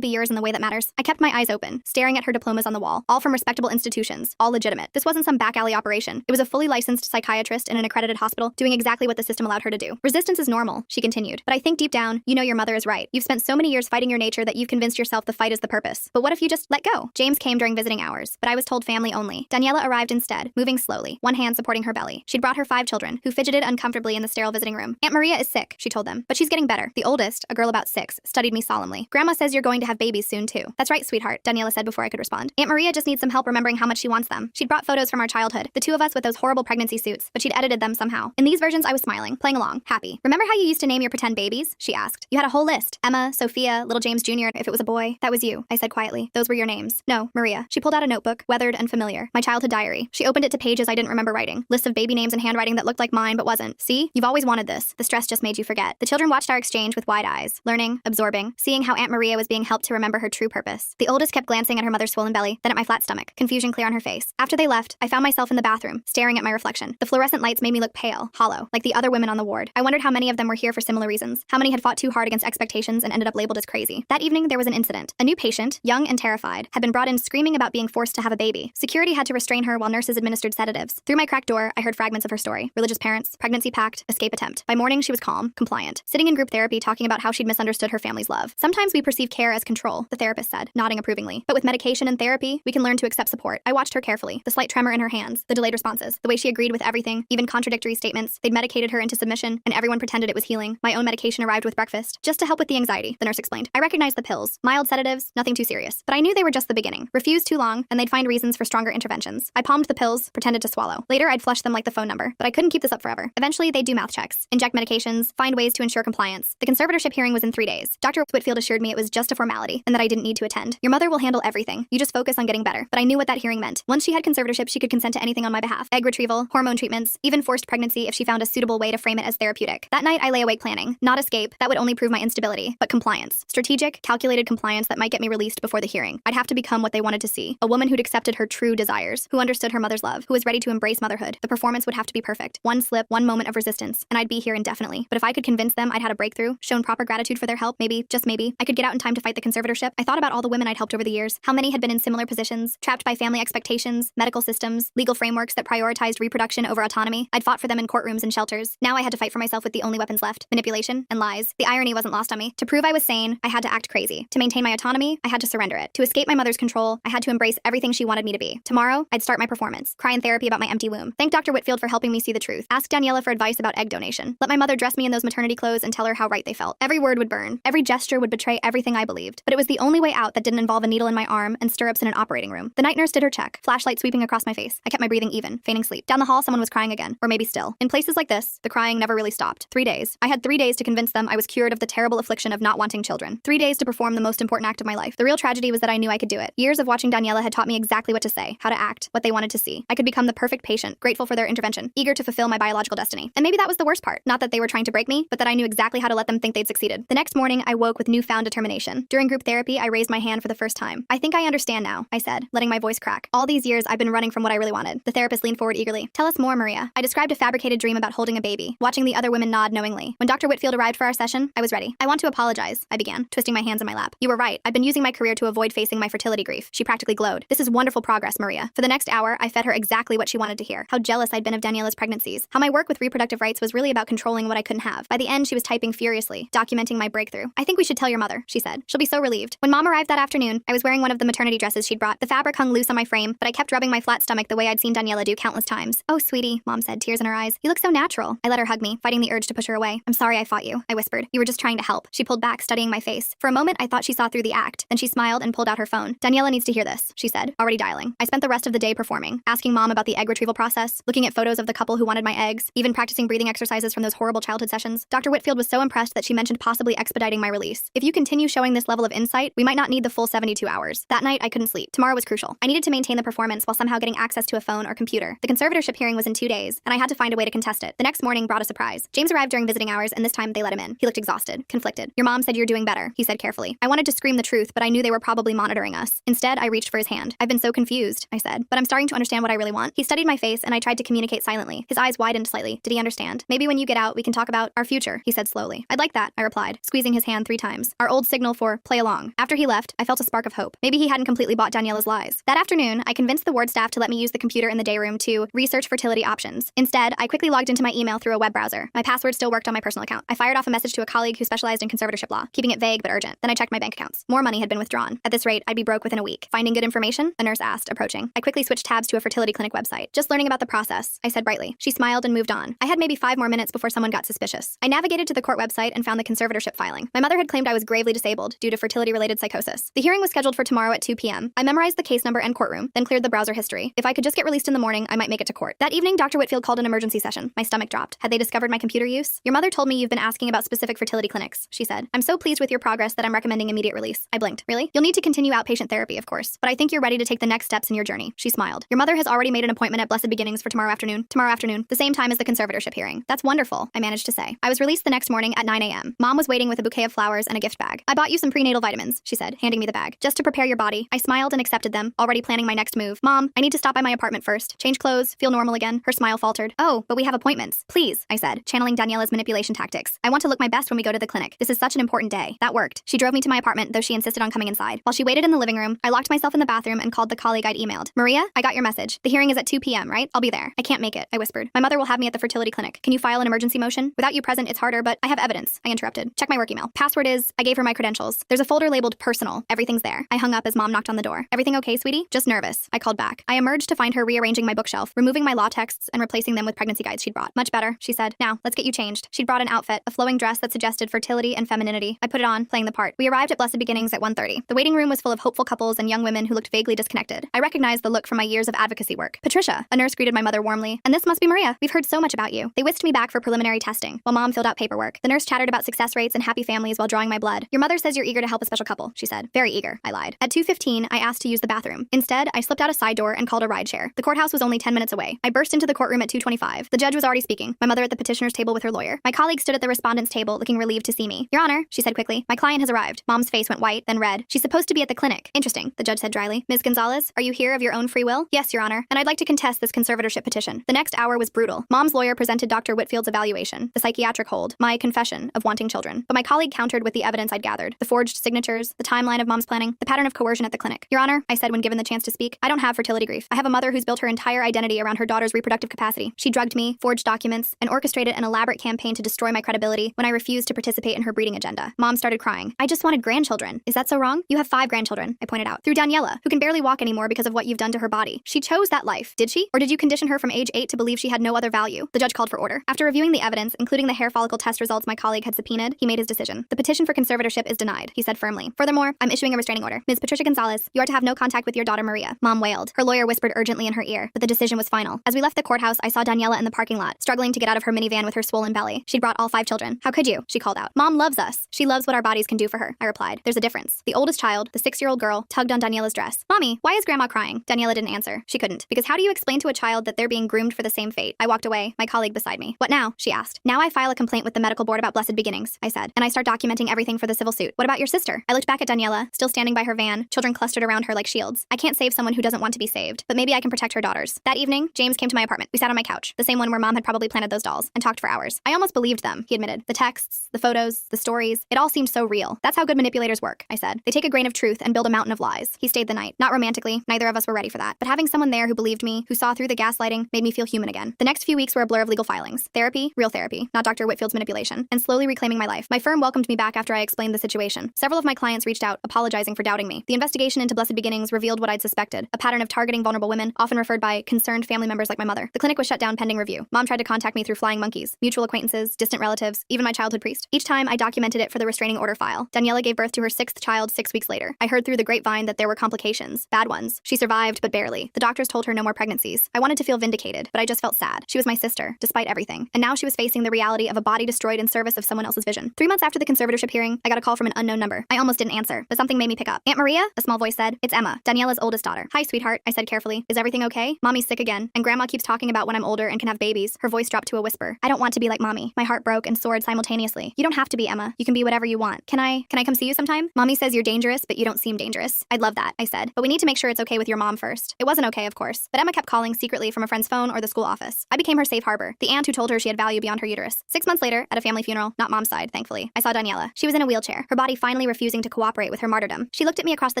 be yours in the way that matters. I kept my eyes open, staring at her diplomas on the wall, all from respectable institutions, all legitimate. This wasn't some back alley operation. It was a fully licensed psychiatrist in an accredited hospital doing exactly what the system allowed her to do. Resistance is normal, she continued. But I think deep down, you know your mother is right. You've spent so many years fighting your nature that you've convinced yourself the fight is the purpose. But what if you just let go? James came during visiting hours, but I was told family only. Daniela arrived instead, moving slowly, one hand supporting her belly. She'd brought her 5 children, who fidgeted uncomfortably in the sterile visiting room. Aunt Maria is sick, she told them, but she's getting better. The oldest, a girl about 6, studied me solemnly. Grandma says you're going to have babies soon too. That's right, sweetheart, Daniela said before I could respond. Aunt Maria just needs some help remembering how much she wants them. She'd brought photos from our childhood, the 2 of us with those horrible pregnancy suits, but she'd edited them somehow. In these versions, I was smiling, playing along, happy. Remember how you used to name your pretend babies? She asked. You had a whole list. Emma, Sophia, little James Jr. If it was a boy. That was you, I said quietly. Those were your names. No, Maria. She pulled out a notebook, weathered and familiar. My childhood diary. She opened it to pages I didn't remember writing. Lists of baby names and handwriting that looked like mine but wasn't. See? You've always wanted this. The stress just made you forget. The children watched our exchange with wide eyes, learning, absorbing, seeing how Aunt Maria was being helped to remember her true purpose. The oldest kept glancing at her mother's swollen belly, then at my flat stomach, confusion clear on her face. After they left, I found myself in the bathroom, staring at my reflection. The fluorescent lights made me look pale, hollow, like the other women on the ward. I wondered how many of them were here for similar reasons, how many had fought too hard against expectations and ended up labeled as crazy. That evening, there was an incident. A new patient, young and terrified, had been brought in screaming about being forced to have a baby. Security had to restrain her while nurses administered sedatives. Through my cracked door, I heard fragments of her story. Religious parents, pregnancy pact, escape attempt. By morning, she was calm, compliant, sitting in group therapy talking about how she'd misunderstood her family's love. Sometimes we perceive care as control, the therapist said, nodding approvingly. But with medication and therapy, we can learn to accept support. I watched her carefully, the slight tremor in her hands, the delayed responses, the way she agreed with everything, even contradictory statements. They'd medicated her into submission, and everyone pretended it was healing. My own medication arrived with breakfast, just to help with the anxiety, the nurse explained. I recognized the pills, mild sedatives, nothing too serious. But I knew they were just the beginning. Refuse too long, and they'd find reasons for stronger interventions. I palmed the pills, pretended to swallow. Later, I'd flush them like the phone number, but I couldn't keep this up forever. Eventually, they'd do mouth checks, inject medications, find ways to ensure compliance. The conservatorship hearing was in 3 days. Dr. Whitfield assured me it was just a formality, and that I didn't need to attend. Your mother will handle everything. You just focus on getting better. But I knew what that hearing meant. Once she had conservatorship, she could consent to anything on my behalf. Egg retrieval, hormone treatments, even forced pregnancy if she found a suitable way to frame it as therapeutic. That night, I lay awake planning. Not escape, that would only prove my instability, but compliance. Strategic, calculated compliance that might get me released before the hearing. I'd have to become what they wanted to see. A woman who'd accepted her true desires, who understood her mother's love, who was ready to embrace motherhood. The performance would have to be perfect. One slip, one moment of resistance, and I'd be here indefinitely. But if I could convince them I'd had a breakthrough, shown proper gratitude for their help, maybe, just maybe, I could get out in time to fight the conservatorship. I thought about all the women I'd helped over the years, how many had been in similar positions, trapped by family expectations, medical systems, legal frameworks that prioritized reproduction over autonomy. I'd fought for them in courtrooms and shelters. Now I had to fight for myself with the only weapons left, manipulation and lies. The irony wasn't lost on me. To prove I was sane, I had to act crazy. To maintain my autonomy, I had to surrender it. To escape my mother's control, I had to embrace everything she wanted me to be. Tomorrow, I'd start my performance, cry in therapy about my empty womb. Thank Dr. Whitfield for helping me see the truth. Ask Daniela for advice about egg donation. Let my mother dress me in those maternity clothes and tell her how right they felt. Every word would burn. Every gesture would betray everything I believed. But it was the only way out that didn't involve a needle in my arm and stirrups in an operating room. The night nurse did her check, flashlight sweeping across my face. I kept my breathing even, feigning sleep. Down the hall, someone was crying again. again, or maybe still. In places like this, the crying never really stopped. 3 days. I had 3 days to convince them I was cured of the terrible affliction of not wanting children. 3 days to perform the most important act of my life. The real tragedy was that I knew I could do it. Years of watching Daniela had taught me exactly what to say, how to act, what they wanted to see. I could become the perfect patient, grateful for their intervention, eager to fulfill my biological destiny. And maybe that was the worst part. Not that they were trying to break me, but that I knew exactly how to let them think they'd succeeded. The next morning, I woke with newfound determination. During group therapy, I raised my hand for the first time. I think I understand now, I said, letting my voice crack. All these years, I've been running from what I really wanted. The therapist leaned forward eagerly. Tell us more, Maria. I described a fabricated dream about holding a baby, watching the other women nod knowingly. When Dr. Whitfield arrived for our session, I was ready. I want to apologize, I began, twisting my hands in my lap. You were right. I've been using my career to avoid facing my fertility grief. She practically glowed. This is wonderful progress, Maria. For the next hour, I fed her exactly what she wanted to hear. How jealous I'd been of Daniela's pregnancies. How my work with reproductive rights was really about controlling what I couldn't have. By the end, she was typing furiously, documenting my breakthrough. I think we should tell your mother, she said. She'll be so relieved. When Mom arrived that afternoon, I was wearing one of the maternity dresses she'd brought. The fabric hung loose on my frame, but I kept rubbing my flat stomach the way I'd seen Daniela do countless times. Oh, sweetie, Mom said, tears in her eyes. You look so natural. I let her hug me, fighting the urge to push her away. I'm sorry I fought you, I whispered. You were just trying to help. She pulled back, studying my face. For a moment, I thought she saw through the act. Then she smiled and pulled out her phone. Daniela needs to hear this, she said, already dialing. I spent the rest of the day performing, asking Mom about the egg retrieval process, looking at photos of the couple who wanted my eggs, even practicing breathing exercises from those horrible childhood sessions. Dr. Whitfield was so impressed that she mentioned possibly expediting my release. If you continue showing this level of insight, we might not need the full 72 hours. That night, I couldn't sleep. Tomorrow was crucial. I needed to maintain the performance while somehow getting access to a phone or computer. The conservatorship hearing was in 2 days, and I had to find a way to contest it. The next morning brought a surprise. James arrived during visiting hours, and this time they let him in. He looked exhausted, conflicted. Your mom said you're doing better, he said carefully. I wanted to scream the truth, but I knew they were probably monitoring us. Instead, I reached for his hand. I've been so confused, I said, but I'm starting to understand what I really want. He studied my face, and I tried to communicate silently. His eyes widened slightly. Did he understand? Maybe when you get out, we can talk about our future, he said slowly. I'd like that, I replied, squeezing his hand 3 times. Our old signal for play along. After he left, I felt a spark of hope. Maybe he hadn't completely bought Daniela's lies. That afternoon, I convinced the ward staff to let me use the computer in the day room to research fertility options. Instead, I quickly logged into my email through a web browser. My password still worked on my personal account. I fired off a message to a colleague who specialized in conservatorship law, keeping it vague but urgent. Then I checked my bank accounts. More money had been withdrawn. At this rate, I'd be broke within a week. Finding good information? A nurse asked, approaching. I quickly switched tabs to a fertility clinic website. Just learning about the process, I said brightly. She smiled and moved on. I had maybe 5 more minutes before someone got suspicious. I navigated to the court website and found the conservatorship filing. My mother had claimed I was gravely disabled due to fertility-related psychosis. The hearing was scheduled for tomorrow at 2 p.m. I memorized the case number and courtroom, then cleared the browser history. If I could just get released in the morning, I might make it to court. That evening, Dr. Whitfield called an emergency session. My stomach dropped. Had they discovered my computer use? Your mother told me you've been asking about specific fertility clinics, she said. I'm so pleased with your progress that I'm recommending immediate release. I blinked. Really? You'll need to continue outpatient therapy, of course, but I think you're ready to take the next steps in your journey. She smiled. Your mother has already made an appointment at Blessed Beginnings for tomorrow afternoon. Tomorrow afternoon, the same time as the conservatorship hearing. That's wonderful, I managed to say. I was released the next morning at 9 a.m. Mom was waiting with a bouquet of flowers and a gift bag. I bought you some prenatal vitamins, she said, handing me the bag. Just to prepare your body. I smiled and accepted them, already planning my next move. Mom, I need to stop by my apartment first. Change clothes, feel normal again. Her smile faltered. Oh, but we have appointments. Please, I said, channeling Daniela's manipulation tactics. I want to look my best when we go to the clinic. This is such an important day. That worked. She drove me to my apartment, though she insisted on coming inside. While she waited in the living room, I locked myself in the bathroom and called the colleague I'd emailed. Maria, I got your message. The hearing is at 2 p.m., right? I'll be there. I can't make it, I whispered. My mother will have me at the fertility clinic. Can you file an emergency motion? Without you present, it's harder, but I have evidence, I interrupted. Check my work email. Password is, I gave her my credentials. There's a folder labeled personal. Everything's there. I hung up as Mom knocked on the door. Everything okay, sweetie? Just nervous. I called back. I emerged to find her rearranging my bookshelf, removing my law texts and replacing them with pregnancy guides she'd brought. Much better, she said. Now, let's get you changed. She'd brought an outfit, a flowing dress that suggested fertility and femininity. I put it on, playing the part. We arrived at Blessed Beginnings at 1:30. The waiting room was full of hopeful couples and young women who looked vaguely disconnected. I recognized the look from my years of advocacy work. Patricia, a nurse greeted my mother warmly. And this must be Maria. We've heard so much about you. They whisked me back for preliminary testing, while Mom filled out paperwork. The nurse chattered about success rates and happy families while drawing my blood. Your mother says you're eager to help a special couple, she said. Very eager, I lied. At 2:15, I asked to use the bathroom. Instead, I slipped out a side door and called a rideshare. The courthouse was only 10 minutes away. I burst into the courtroom at 2:25. The judge was already speaking, my mother at the petitioner's table with her lawyer. My colleague stood at the respondent's table, looking relieved to see me. Your Honor, she said quickly, my client has arrived. Mom's face went white, then red. She's supposed to be at the clinic. Interesting, the judge said dryly. Ms. Gonzalez, are you here of your own free will? Yes, Your Honor, and I'd like to contest this conservatorship petition. The next hour was brutal. Mom's lawyer presented Dr. Whitfield's evaluation, the psychiatric hold, my confession of wanting children. But my colleague countered with the evidence I'd gathered, the forged signatures, the timeline of Mom's planning, the pattern of coercion at the clinic. Your Honor, I said when given the chance to speak, I don't have fertility grief. I have a mother who's built her entire identity around her daughter's reproductive capacity. She drugged me, forged documents, and orchestrated an elaborate campaign to destroy my credibility when I refused to participate in her breeding agenda. Mom started crying. I just wanted grandchildren. Is that so wrong? You have 5 grandchildren, I pointed out. Through Daniela, who can barely walk anymore because of what you've done to her body. She chose that life, did she? Or did you condition her from age 8 to believe she had no other value? The judge called for order. After reviewing the evidence, including the hair follicle test results my colleague had subpoenaed, he made his decision. The petition for conservatorship is denied, he said firmly. Furthermore, I'm issuing a restraining order. Ms. Patricia Gonzalez, you are to have no contact with your daughter Maria. Mom wailed. Her lawyer whispered urgently in her ear, but the decision was final. As we left the court, courthouse, I saw Daniela in the parking lot, struggling to get out of her minivan with her swollen belly. She'd brought all 5 children. How could you? She called out. Mom loves us. She loves what our bodies can do for her, I replied. There's a difference. The oldest child, the 6-year-old girl, tugged on Daniela's dress. Mommy, why is Grandma crying? Daniela didn't answer. She couldn't. Because how do you explain to a child that they're being groomed for the same fate? I walked away, my colleague beside me. What now? She asked. Now I file a complaint with the medical board about blessed beginnings, I said, and I start documenting everything for the civil suit. What about your sister? I looked back at Daniela, still standing by her van, children clustered around her like shields. I can't save someone who doesn't want to be saved, but maybe I can protect her daughters. That evening, James came to my apartment. We sat on my couch, the same one where Mom had probably planted those dolls, and talked for hours. I almost believed them, he admitted. The texts, the photos, the stories, it all seemed so real. That's how good manipulators work, I said. They take a grain of truth and build a mountain of lies. He stayed the night. Not romantically, neither of us were ready for that. But having someone there who believed me, who saw through the gaslighting, made me feel human again. The next few weeks were a blur of legal filings. Therapy, real therapy, not Dr. Whitfield's manipulation, and slowly reclaiming my life. My firm welcomed me back after I explained the situation. Several of my clients reached out, apologizing for doubting me. The investigation into Blessed Beginnings revealed what I'd suspected, a pattern of targeting vulnerable women, often referred by concerned family members like my mother. The clinic was shut down pending review. Mom tried to contact me through flying monkeys, mutual acquaintances, distant relatives, even my childhood priest. Each time, I documented it for the restraining order file. Daniela gave birth to her 6th child 6 weeks later. I heard through the grapevine that there were complications, bad ones. She survived, but barely. The doctors told her no more pregnancies. I wanted to feel vindicated, but I just felt sad. She was my sister, despite everything. And now she was facing the reality of a body destroyed in service of someone else's vision. 3 months after the conservatorship hearing, I got a call from an unknown number. I almost didn't answer, but something made me pick up. Aunt Maria? A small voice said. It's Emma, Daniela's oldest daughter. Hi, sweetheart, I said carefully. Is everything okay? Mommy's sick again, and Grandma keeps talking about when I'm older and can have babies. Her voice dropped to a whisper. I don't want to be like Mommy. My heart broke and soared simultaneously. You don't have to be, Emma. You can be whatever you want. Can I come see you sometime? Mommy says you're dangerous, but you don't seem dangerous. I'd love that, I said. But we need to make sure it's okay with your mom first. It wasn't okay, of course, but Emma kept calling secretly from a friend's phone or the school office. I became her safe harbor, the aunt who told her she had value beyond her uterus. 6 months later, at a family funeral, not Mom's side, thankfully, I saw Daniela. She was in a wheelchair, her body finally refusing to cooperate with her martyrdom. She looked at me across the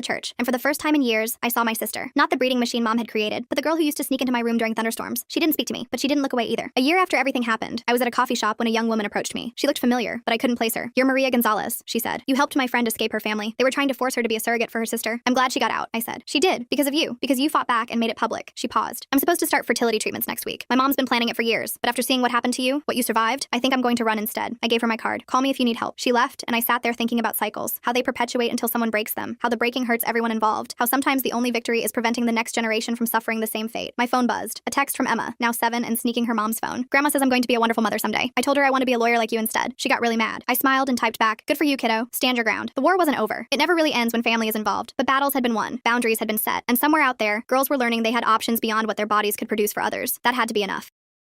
church, and for the first time in years, I saw my sister. Not the breeding machine Mom had created, but the girl who used to sneak into my room during thunderstorms. She didn't speak to me, but she didn't look away either. A year after everything happened, I was at a coffee shop when a young woman approached me. She looked familiar, but I couldn't place her. You're Maria Gonzalez, she said. You helped my friend escape her family. They were trying to force her to be a surrogate for her sister. I'm glad she got out, I said. She did, because of you. Because you fought back and made it public. She paused. I'm supposed to start fertility treatments next week. My mom's been planning it for years, but after seeing what happened to you, what you survived, I think I'm going to run instead. I gave her my card. Call me if you need help. She left, and I sat there thinking about cycles, how they perpetuate until someone breaks them, how the breaking hurts everyone involved, how sometimes the only victory is preventing the next generation from suffering the same fate. My phone buzzed. A text from Emma, now 7 and sneaking her mom's phone. Grandma says I'm going to be a wonderful mother someday. I told her I want to be a lawyer like you instead. She got really mad. I smiled and typed back, good for you, kiddo. Stand your ground. The war wasn't over. It never really ends when family is involved, but battles had been won. Boundaries had been set, and somewhere out there, girls were learning they had options beyond what their bodies could produce for others. That had to be enough.